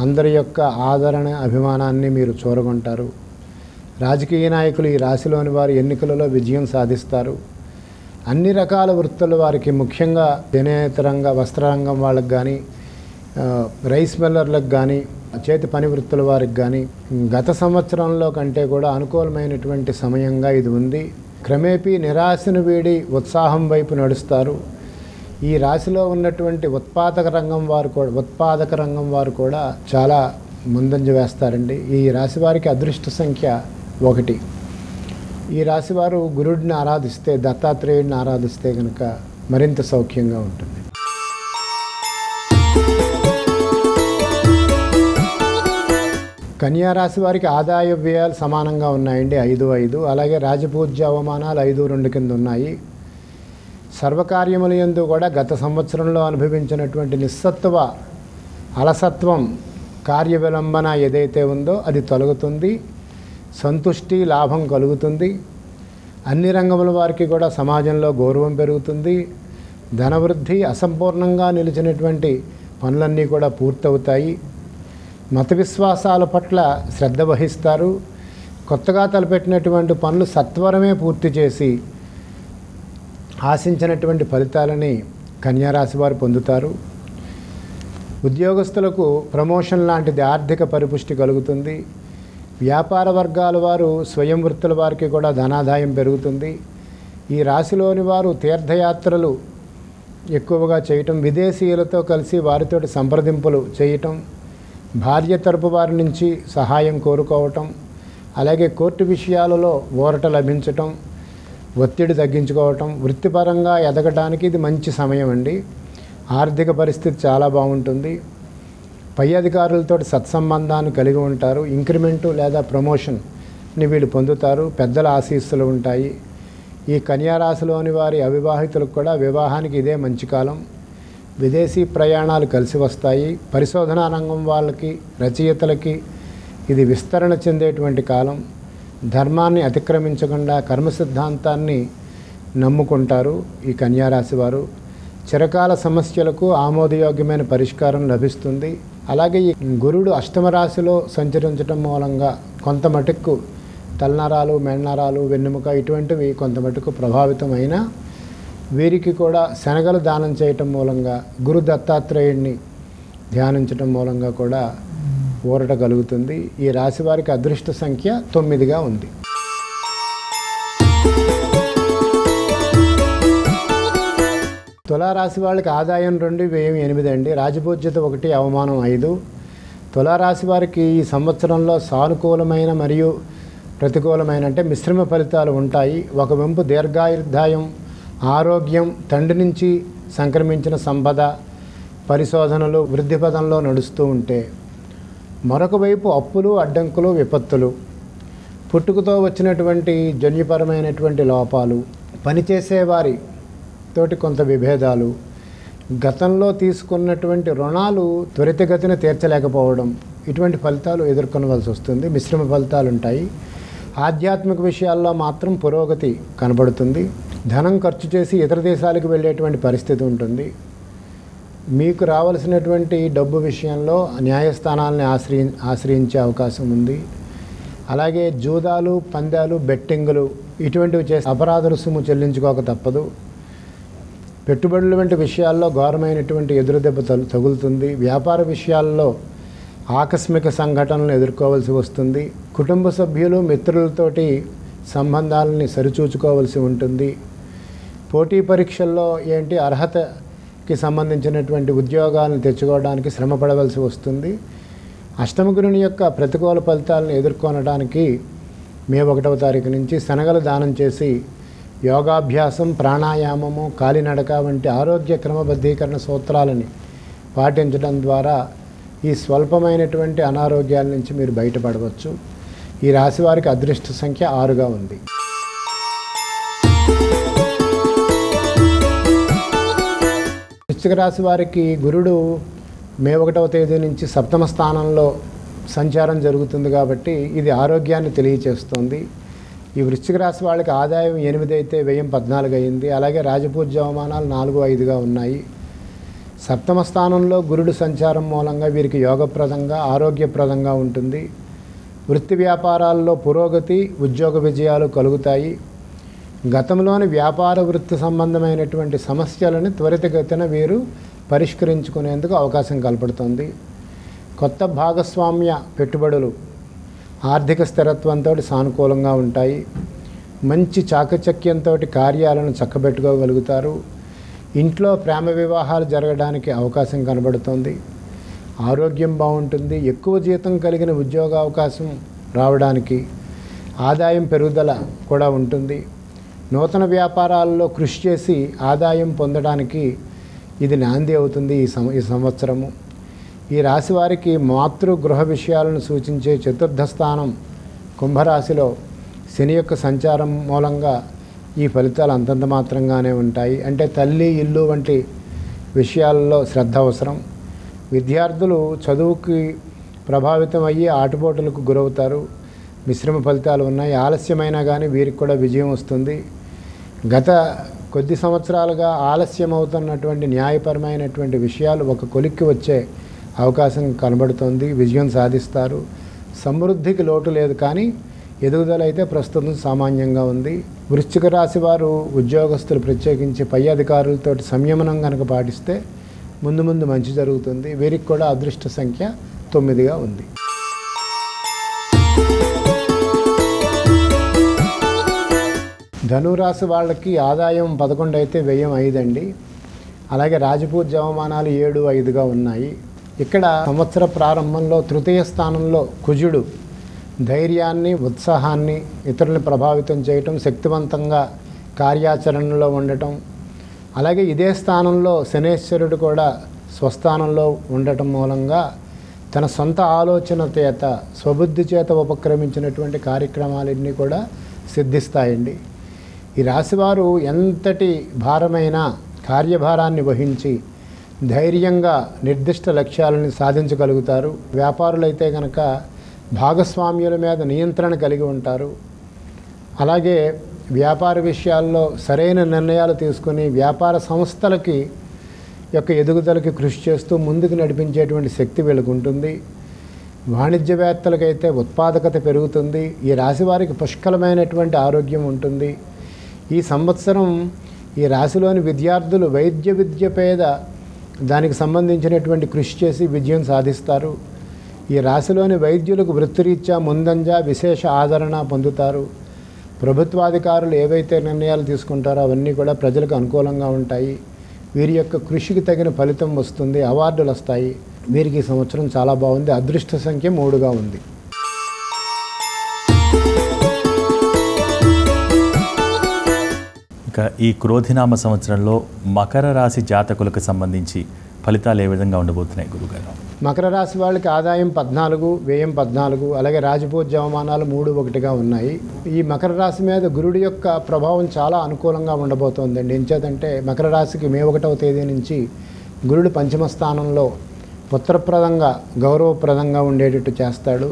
అందరి యొక్క ఆదరణ, అభిమానాన్ని మీరు చూరగొంటారు. రాజకీయ నాయకులు ఈ రాశిలోని వారు ఎన్నికలలో విజయం సాధిస్తారు. అన్ని రకాల వృత్తుల వారికి, ముఖ్యంగా చేనేత రంగ, వస్త్రరంగం వాళ్ళకి కానీ, రైస్ మిల్లర్లకు కానీ, చేతి పని వృత్తుల వారికి కానీ గత సంవత్సరంలో కంటే కూడా అనుకూలమైనటువంటి సమయంగా ఇది ఉంది. క్రమేపీ నిరాశను వీడి ఉత్సాహం వైపు నడుస్తారు. ఈ రాశిలో ఉన్నటువంటి ఉత్పాదక రంగం వారు కూడా చాలా ముందంజ వేస్తారండి. ఈ రాశి వారికి అదృష్ట సంఖ్య 1. ఈ రాశివారు గురుడిని ఆరాధిస్తే, దత్తాత్రేయుడిని ఆరాధిస్తే కనుక మరింత సౌఖ్యంగా ఉంటుంది. కన్యా రాశి వారికి ఆదాయ వ్యయాలు సమానంగా ఉన్నాయండి. 5-5. అలాగే రాజపూజ్య అవమానాలు 5-2 కింద ఉన్నాయి. సర్వకార్యములందు కూడా గత సంవత్సరంలో అనుభవించినటువంటి నిస్సత్వ, అలసత్వం, కార్య విలంబన ఏదైతే ఉందో అది తొలగుతుంది. సంతుష్టి, లాభం కలుగుతుంది. అన్ని రంగముల వారికి కూడా సమాజంలో గౌరవం పెరుగుతుంది. ధనవృద్ధి, అసంపూర్ణంగా నిలిచినటువంటి పనులన్నీ కూడా పూర్తవుతాయి. మత విశ్వాసాల పట్ల శ్రద్ధ వహిస్తారు. కొత్తగా తలపెట్టినటువంటి పనులు సత్వరమే పూర్తి చేసి ఆశించినటువంటి ఫలితాలని కన్యారాశి వారు పొందుతారు. ఉద్యోగస్తులకు ప్రమోషన్ లాంటిది ఆర్థిక పరిపుష్టి కలుగుతుంది. వ్యాపార వర్గాల వారు, స్వయం వృత్తుల వారికి కూడా ధనాదాయం పెరుగుతుంది. ఈ రాశిలోని వారు తీర్థయాత్రలు ఎక్కువగా చేయటం, విదేశీయులతో కలిసి వారితోటి సంప్రదింపులు చేయటం, భార్య తరపు వారి నుంచి సహాయం కోరుకోవటం, అలాగే కోర్టు విషయాలలో ఊరట లభించటం, ఒత్తిడి తగ్గించుకోవటం, వృత్తిపరంగా ఎదగడానికి ఇది మంచి సమయం అండి. ఆర్థిక పరిస్థితి చాలా బాగుంటుంది. పై అధికారులతో సత్సంబంధాన్ని కలిగి ఉంటారు. ఇంక్రిమెంటు లేదా ప్రమోషన్ని వీళ్ళు పొందుతారు. పెద్దల ఆశీస్సులు ఉంటాయి. ఈ కన్యా రాశిలోని వారి అవివాహితులకు కూడా వివాహానికి ఇదే మంచి కాలం. విదేశీ ప్రయాణాలు కలిసి వస్తాయి. పరిశోధనా రంగం వాళ్ళకి, రచయితలకి ఇది విస్తరణ చెందేటువంటి కాలం. ధర్మాన్ని అతిక్రమించకుండా కర్మ సిద్ధాంతాన్ని నమ్ముకుంటారు ఈ కన్యారాశి వారు. చిరకాల సమస్యలకు ఆమోదయోగ్యమైన పరిష్కారం లభిస్తుంది. అలాగే ఈ గురుడు అష్టమ రాశిలో సంచరించడం మూలంగా కొంత మటుకు తలనరాలు, మెడనరాలు, వెన్నెముక ఇటువంటివి కొంత మటుకు ప్రభావితమైన వీరికి కూడా శనగలు దానం చేయటం మూలంగా, గురు దత్తాత్రేయుడిని ధ్యానించటం మూలంగా కూడా ఊరట కలుగుతుంది. ఈ రాశి వారికి అదృష్ట సంఖ్య 9గా ఉంది. తులారాశి వాళ్ళకి ఆదాయం 2, వ్యయం 8 అండి. రాజపూజ్యత 1, అవమానం 5. తులారాశి వారికి ఈ సంవత్సరంలో సానుకూలమైన మరియు ప్రతికూలమైన అంటే మిశ్రమ ఫలితాలు ఉంటాయి. ఒక వెంపు దీర్ఘాయుర్దాయం, ఆరోగ్యం, తండ్రి నుంచి సంక్రమించిన సంపద, పరిశోధనలు వృద్ధి పదంలో నడుస్తూ ఉంటే, మరొక వైపు అప్పులు, అడ్డంకులు, విపత్తులు, పుట్టుకతో వచ్చినటువంటి జన్యుపరమైనటువంటి లోపాలు, పనిచేసేవారి తోటి కొంత విభేదాలు, గతంలో తీసుకున్నటువంటి రుణాలు త్వరితగతిన తీర్చలేకపోవడం, ఇటువంటి ఫలితాలు ఎదుర్కొనవలసి వస్తుంది. మిశ్రమ ఫలితాలు ఉంటాయి. ఆధ్యాత్మిక విషయాల్లో మాత్రం పురోగతి కనబడుతుంది. ధనం ఖర్చు చేసి ఇతర దేశాలకు వెళ్ళేటువంటి పరిస్థితి ఉంటుంది. మీకు రావాల్సినటువంటి డబ్బు విషయంలో న్యాయస్థానాలని ఆశ్రయించే అవకాశం ఉంది. అలాగే జూదాలు, పందాలు, బెట్టింగులు ఇటువంటివి చేసి అపరాధ రుసుము చెల్లించుకోక తప్పదు. పెట్టుబడుల వంటి విషయాల్లో ఘోరమైనటువంటి ఎదురుదెబ్బ తగులుతుంది. వ్యాపార విషయాల్లో ఆకస్మిక సంఘటనలు ఎదుర్కోవాల్సి వస్తుంది. కుటుంబ సభ్యులు, మిత్రులతోటి సంబంధాలని సరిచూచుకోవాల్సి ఉంటుంది. పోటీ పరీక్షల్లో అర్హతకి సంబంధించినటువంటి ఉద్యోగాలను తెచ్చుకోవడానికి శ్రమ పడవలసి వస్తుంది. అష్టమ గురుని యొక్క ప్రతికూల ఫలితాలను ఎదుర్కొనడానికి మే 1వ తారీఖు నుంచి శనగలు దానం చేసి యోగాభ్యాసం, ప్రాణాయామము, కాలినడక వంటి ఆరోగ్య క్రమబద్ధీకరణ సూత్రాలని పాటించడం ద్వారా ఈ స్వల్పమైనటువంటి అనారోగ్యాల నుంచి మీరు బయటపడవచ్చు. ఈ రాశి వారికి అదృష్ట సంఖ్య 6గా ఉంది. వృశ్చిక రాశి వారికి గురుడు మే 1వ తేదీ నుంచి 7వ స్థానంలో సంచారం జరుగుతుంది కాబట్టి ఇది ఆరోగ్యాన్ని తెలియచేస్తుంది. ఈ వృశ్చిక రాశి వాళ్ళకి ఆదాయం 8 అయితే వ్యయం 14 అయింది. అలాగే రాజపూజ్య అవమానాలు 4, 5గా ఉన్నాయి. 7వ స్థానంలో గురుడు సంచారం మూలంగా వీరికి యోగప్రదంగా, ఆరోగ్యప్రదంగా ఉంటుంది. వృత్తి వ్యాపారాల్లో పురోగతి, ఉద్యోగ విజయాలు కలుగుతాయి. గతంలోని వ్యాపార వృత్తి సంబంధమైనటువంటి సమస్యలను త్వరితగతిన వీరు పరిష్కరించుకునేందుకు అవకాశం కల్పడుతుంది. కొత్త భాగస్వామ్య పెట్టుబడులు ఆర్థిక స్థిరత్వంతో సానుకూలంగా ఉంటాయి. మంచి చాకచక్యంతో కార్యాలను చక్కబెట్టుకోగలుగుతారు. ఇంట్లో ప్రేమ వివాహాలు జరగడానికి అవకాశం కనబడుతుంది. ఆరోగ్యం బాగుంటుంది. ఎక్కువ జీతం కలిగిన ఉద్యోగ అవకాశం రావడానికి, ఆదాయం పెరుగుదల కూడా ఉంటుంది. నూతన వ్యాపారాల్లో కృషి చేసి ఆదాయం పొందడానికి ఇది నాంది అవుతుంది ఈ సంవత్సరము. ఈ రాశి వారికి మాతృ గృహ విషయాలను సూచించే 4వ స్థానం కుంభరాశిలో శని యొక్క సంచారం మూలంగా ఈ ఫలితాలు అంతంత మాత్రంగానే ఉంటాయి. అంటే తల్లి, ఇల్లు వంటి విషయాల్లో శ్రద్ధ అవసరం. విద్యార్థులు చదువుకి ప్రభావితం అయ్యి ఆటుపోటులకు గురవుతారు. మిశ్రమ ఫలితాలు ఉన్నాయి. ఆలస్యమైనా కానీ వీరికి కూడా విజయం వస్తుంది. గత కొద్ది సంవత్సరాలుగా ఆలస్యం అవుతున్నటువంటి న్యాయపరమైనటువంటి విషయాలు ఒక కొలిక్కి వచ్చే అవకాశం కనబడుతుంది. విజయం సాధిస్తారు. సమృద్ధికి లోటు లేదు, కానీ ఎదుగుదల అయితే ప్రస్తుతం సామాన్యంగా ఉంది. వృశ్చిక రాశి వారు ఉద్యోగస్తులు ప్రత్యేకించి పై అధికారులతో సంయమనం కనుక పాటిస్తే ముందు ముందు మంచి జరుగుతుంది. వీరికి కూడా అదృష్ట సంఖ్య 9గా ఉంది. ధనురాశి వాళ్ళకి ఆదాయం 11 అయితే వ్యయం 5 అండి. అలాగే రాజపూజ్య అవమానాలు 7, 5గా ఉన్నాయి. ఇక్కడ సంవత్సర ప్రారంభంలో 3వ స్థానంలో కుజుడు ధైర్యాన్ని, ఉత్సాహాన్ని, ఇతరులను ప్రభావితం చేయటం, శక్తివంతంగా కార్యాచరణలో ఉండటం, అలాగే ఇదే స్థానంలో శనేశ్వరుడు కూడా స్వస్థానంలో ఉండటం మూలంగా తన సొంత ఆలోచన చేత స్వబుద్ధి చేత ఉపక్రమించినటువంటి కార్యక్రమాలన్నీ కూడా సిద్ధిస్తాయండి. ఈ రాశివారు ఎంతటి భారమైన కార్యభారాన్ని వహించి ధైర్యంగా నిర్దిష్ట లక్ష్యాలను సాధించగలుగుతారు. వ్యాపారులైతే కనుక భాగస్వామ్యుల మీద నియంత్రణ కలిగి ఉంటారు. అలాగే వ్యాపార విషయాల్లో సరైన నిర్ణయాలు తీసుకుని వ్యాపార సంస్థలకి యొక్క ఎదుగుదలకి కృషి చేస్తూ ముందుకు నడిపించేటువంటి శక్తి వీళ్ళకు ఉంటుంది. వాణిజ్యవేత్తలకైతే ఉత్పాదకత పెరుగుతుంది. ఈ రాశి వారికి పుష్కలమైనటువంటి ఆరోగ్యం ఉంటుంది. ఈ సంవత్సరం ఈ రాశిలోని విద్యార్థులు వైద్య విద్య పేద దానికి సంబంధించినటువంటి కృషి చేసి విజయం సాధిస్తారు. ఈ రాశిలోని వైద్యులకు వృత్తిరీత్యా ముందంజ విశేష ఆదరణ పొందుతారు. ప్రభుత్వాధికారులు ఏవైతే నిర్ణయాలు తీసుకుంటారో అవన్నీ కూడా ప్రజలకు అనుకూలంగా ఉంటాయి. వీరి యొక్క కృషికి తగిన ఫలితం వస్తుంది, అవార్డులు వస్తాయి. వీరికి ఈ సంవత్సరం చాలా బాగుంది. అదృష్ట సంఖ్య 3గా ఉంది. ఇక ఈ క్రోధినామ సంవత్సరంలో మకర రాశి జాతకులకు సంబంధించి ఫలితాలు ఏ విధంగా ఉండబోతున్నాయి గురుగారు? మకర రాశి వాళ్ళకి ఆదాయం 14, వ్యయం 14, అలాగే రాజపూజ్య అవమానాలు 3-1గా ఉన్నాయి. ఈ మకర రాశి మీద గురుడి యొక్క ప్రభావం చాలా అనుకూలంగా ఉండబోతోందండి. ఎంచేతంటే మకర రాశికి మే 1వ తేదీ నుంచి గురుడు పంచమ స్థానంలో పుత్రప్రదంగా గౌరవప్రదంగా ఉండేటట్టు చేస్తాడు.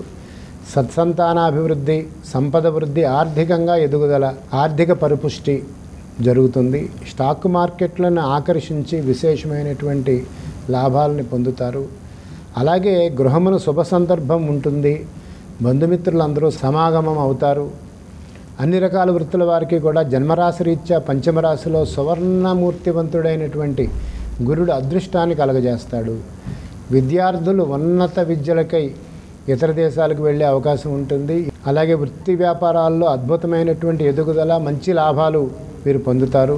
సత్సంతానాభివృద్ధి, సంపద వృద్ధి, ఆర్థికంగా ఎదుగుదల, ఆర్థిక పరిపుష్టి జరుగుతుంది. స్టాక్ మార్కెట్లను ఆకర్షించి విశేషమైనటువంటి లాభాలని పొందుతారు. అలాగే గృహమును శుభ సందర్భం ఉంటుంది. బంధుమిత్రులందరూ సమాగమం అవుతారు. అన్ని రకాల వృత్తుల వారికి కూడా జన్మరాశి రీత్యా పంచమరాశిలో సువర్ణమూర్తివంతుడైనటువంటి గురుడు అదృష్టాన్ని కలగజేస్తాడు. విద్యార్థులు ఉన్నత విద్యలకై ఇతర దేశాలకు వెళ్ళే అవకాశం ఉంటుంది. అలాగే వృత్తి వ్యాపారాల్లో అద్భుతమైనటువంటి ఎదుగుదల, మంచి లాభాలు వీరు పొందుతారు.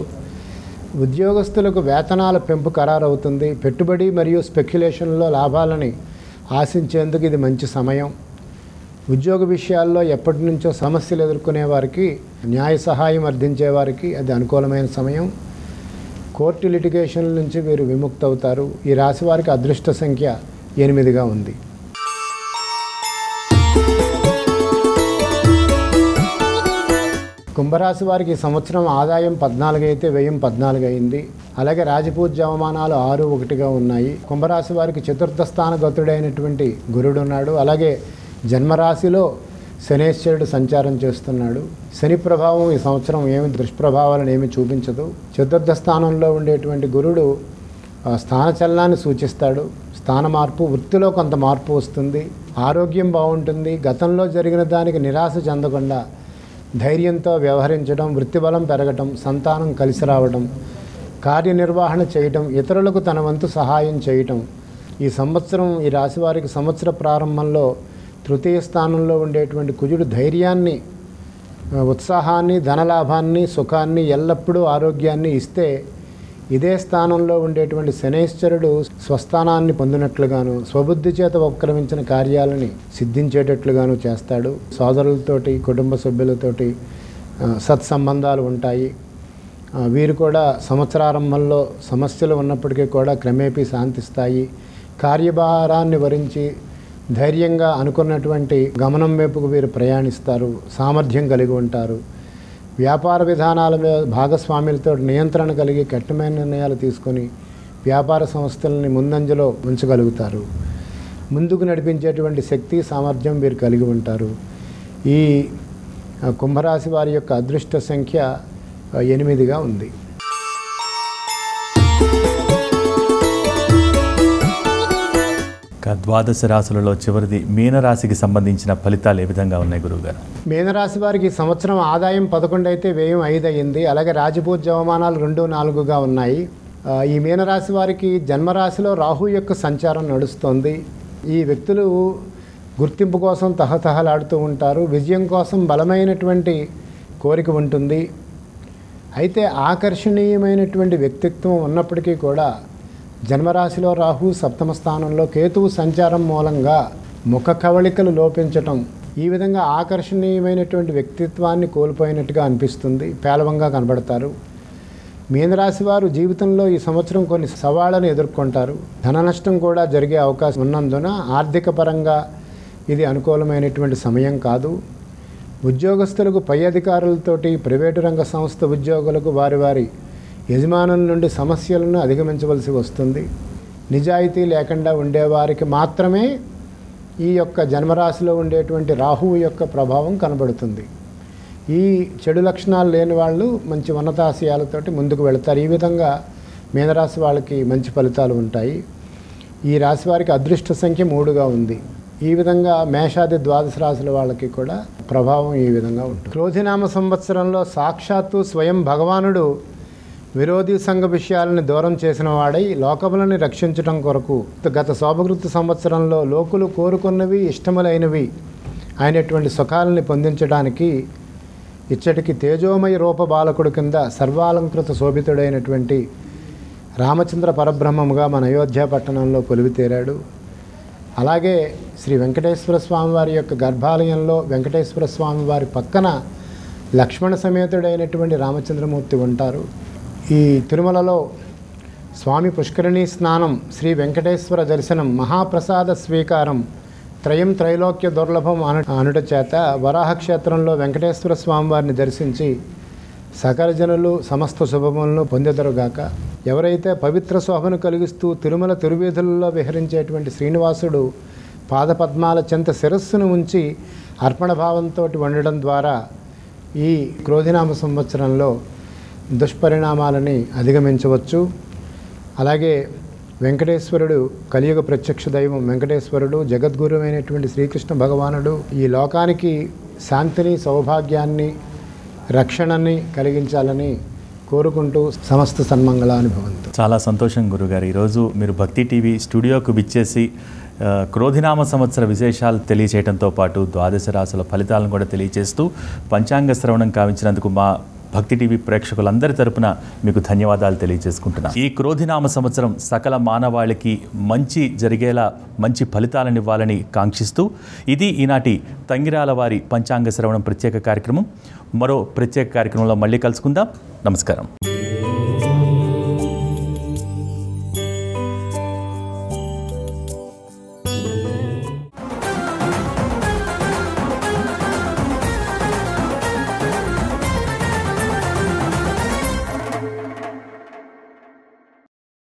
ఉద్యోగస్తులకు వేతనాల పెంపు ఖరారవుతుంది. పెట్టుబడి మరియు స్పెక్యులేషన్లో లాభాలని ఆశించేందుకు ఇది మంచి సమయం. ఉద్యోగ విషయాల్లో ఎప్పటి నుంచో సమస్యలు ఎదుర్కొనే వారికి, న్యాయ సహాయం అర్థించే వారికి అది అనుకూలమైన సమయం. కోర్టు లిటిగేషన్ల నుంచి వీరు విముక్తవుతారు. ఈ రాశి వారికి అదృష్ట సంఖ్య 8గా ఉంది. కుంభరాశి వారికి ఈ సంవత్సరం ఆదాయం 14 అయితే వ్యయం 14 అయింది. అలాగే రాజపూజ్య అవమానాలు 6-1గా ఉన్నాయి. కుంభరాశి వారికి చతుర్థ స్థానగతుడైనటువంటి గురుడు ఉన్నాడు. అలాగే జన్మరాశిలో శనేశ్వరుడు సంచారం చేస్తున్నాడు. శని ప్రభావం ఈ సంవత్సరం ఏమి దుష్ప్రభావాలను ఏమి చూపించదు. చతుర్థ స్థానంలో ఉండేటువంటి గురుడు స్థానచలనాన్ని సూచిస్తాడు. స్థాన మార్పు, వృత్తిలో కొంత మార్పు వస్తుంది. ఆరోగ్యం బాగుంటుంది. గతంలో జరిగిన దానికి నిరాశ చెందకుండా ధైర్యంతో వ్యవహరించడం, వృత్తిబలం పెరగటం, సంతానం కలిసి రావడం, కార్యనిర్వహణ చేయటం, ఇతరులకు తన వంతు సహాయం చేయటం. ఈ సంవత్సరం ఈ రాశివారికి సంవత్సర ప్రారంభంలో తృతీయ స్థానంలో ఉండేటువంటి కుజుడు ధైర్యాన్ని, ఉత్సాహాన్ని, ధనలాభాన్ని, సుఖాన్ని, ఎల్లప్పుడూ ఆరోగ్యాన్ని ఇస్తే, ఇదే స్థానంలో ఉండేటువంటి శనైశ్వరుడు స్వస్థానాన్ని పొందినట్లుగాను, స్వబుద్ధి చేత ఉపక్రమించిన కార్యాలని సిద్ధించేటట్లుగాను చేస్తాడు. సోదరులతోటి, కుటుంబ సభ్యులతోటి సత్సంబంధాలు ఉంటాయి. వీరు కూడా సంవత్సరారంభంలో సమస్యలు ఉన్నప్పటికీ కూడా క్రమేపీ శాంతిస్తాయి. కార్యభారాన్ని వరించి ధైర్యంగా అనుకున్నటువంటి గమనం వైపుకు వీరు ప్రయాణిస్తారు. సామర్థ్యం కలిగి ఉంటారు. వ్యాపార విధానాల మీద భాగస్వాములతో నియంత్రణ కలిగి కఠినమైన నిర్ణయాలు తీసుకొని వ్యాపార సంస్థలని ముందంజలో ఉంచగలుగుతారు. ముందుకు నడిపించేటువంటి శక్తి, సామర్థ్యం వీరు కలిగి ఉంటారు. ఈ కుంభరాశి వారి యొక్క అదృష్ట సంఖ్య 8గా ఉంది. ద్వాదశ రాశులలో చివరిది మీనరాశికి సంబంధించిన ఫలితాలు ఏ విధంగా ఉన్నాయి గురువుగారు? మీనరాశి వారికి సంవత్సరం ఆదాయం 11 అయితే వ్యయం 5 అయింది. అలాగే రాజపూజ్య అవమానాలు 2-4గా ఉన్నాయి. ఈ మీనరాశి వారికి జన్మరాశిలో రాహు యొక్క సంచారం నడుస్తోంది. ఈ వ్యక్తులు గుర్తింపు కోసం తహతహలాడుతూ ఉంటారు. విజయం కోసం బలమైనటువంటి కోరిక ఉంటుంది. అయితే ఆకర్షణీయమైనటువంటి వ్యక్తిత్వం ఉన్నప్పటికీ కూడా జన్మరాశిలో రాహు, సప్తమ స్థానంలో కేతువు సంచారం మూలంగా ముఖ కవళికలు లోపించటం, ఈ విధంగా ఆకర్షణీయమైనటువంటి వ్యక్తిత్వాన్ని కోల్పోయినట్టుగా అనిపిస్తుంది. పేలవంగా కనబడతారు. మీనరాశి వారు జీవితంలో ఈ సంవత్సరం కొన్ని సవాళ్లను ఎదుర్కొంటారు. ధన నష్టం కూడా జరిగే అవకాశం ఉన్నందున ఆర్థిక పరంగా ఇది అనుకూలమైనటువంటి సమయం కాదు. ఉద్యోగస్తులకు పై అధికారులతోటి, ప్రైవేటు రంగ సంస్థ ఉద్యోగులకు వారి వారి యజమానుల నుండి సమస్యలను అధిగమించవలసి వస్తుంది. నిజాయితీ లేకుండా ఉండేవారికి మాత్రమే ఈ యొక్క జన్మరాశిలో ఉండేటువంటి రాహువు యొక్క ప్రభావం కనబడుతుంది. ఈ చెడు లక్షణాలు లేని వాళ్ళు మంచి ఉన్నతాశయాలతోటి ముందుకు వెళతారు. ఈ విధంగా మీనరాశి వాళ్ళకి మంచి ఫలితాలు ఉంటాయి. ఈ రాశి వారికి అదృష్ట సంఖ్య 3గా ఉంది. ఈ విధంగా మేషాది ద్వాదశ రాశుల వాళ్ళకి కూడా ప్రభావం ఈ విధంగా ఉంటుంది. క్రోధినామ సంవత్సరంలో సాక్షాత్తు స్వయం భగవానుడు విరోధి సంఘ విషయాలను దూరం చేసిన వాడై లోకములను రక్షించడం కొరకు గత శోభకృత సంవత్సరంలో లోకులు కోరుకున్నవి ఇష్టములైనవి అయినటువంటి సుఖాలని పొందించడానికి ఇచ్చటికి తేజోమయ రూప బాలకుడు కింద సర్వాలంకృత శోభితుడైనటువంటి రామచంద్ర పరబ్రహ్మముగా మన అయోధ్య పట్టణంలో కొలువితీరాడు. అలాగే శ్రీ వెంకటేశ్వర స్వామి వారి యొక్క గర్భాలయంలో వెంకటేశ్వర స్వామి వారి పక్కన లక్ష్మణ సమేతుడైనటువంటి రామచంద్రమూర్తి ఉంటారు. ఈ తిరుమలలో స్వామి పుష్కరిణీ స్నానం, శ్రీ వెంకటేశ్వర దర్శనం, మహాప్రసాద స్వీకారం త్రయం త్రైలోక్య దుర్లభం అనుట చేత వరాహ క్షేత్రంలో వెంకటేశ్వర స్వామి వారిని దర్శించి సకల జనులు సమస్త శుభములను పొందెదరుగాక. ఎవరైతే పవిత్ర శోభను కలిగిస్తూ తిరుమల తిరువీధులలో విహరించేటువంటి శ్రీనివాసుడు పాదపద్మాల చెంత శిరస్సును ఉంచి అర్పణ భావంతో వండడం ద్వారా ఈ క్రోధినామ సంవత్సరంలో దుష్పరిణామాలని అధిగమించవచ్చు. అలాగే వెంకటేశ్వరుడు కలియుగ ప్రత్యక్ష దైవం వెంకటేశ్వరుడు, జగద్గురువైనటువంటి శ్రీకృష్ణ భగవానుడు ఈ లోకానికి శాంతిని, సౌభాగ్యాన్ని, రక్షణని కలిగించాలని కోరుకుంటూ సమస్త సన్మంగళాన్ని భవంతు. చాలా సంతోషం గురుగారు. ఈరోజు మీరు భక్తి టీవీ స్టూడియోకు విచ్చేసి క్రోధినామ సంవత్సర విశేషాలు తెలియచేయడంతో పాటు ద్వాదశ రాశుల ఫలితాలను కూడా తెలియజేస్తూ పంచాంగ శ్రవణం కావించినందుకు మా భక్తి టీవీ ప్రేక్షకులందరి తరపున మీకు ధన్యవాదాలు తెలియజేసుకుంటున్నాను. ఈ క్రోధినామ సంవత్సరం సకల మానవాళికి మంచి జరిగేలా మంచి ఫలితాలను ఇవ్వాలని కాంక్షిస్తూ ఇది ఈనాటి తంగిరాల వారి పంచాంగ శ్రవణం ప్రత్యేక కార్యక్రమం. మరో ప్రత్యేక కార్యక్రమంలో మళ్ళీ కలుసుకుందాం. నమస్కారం.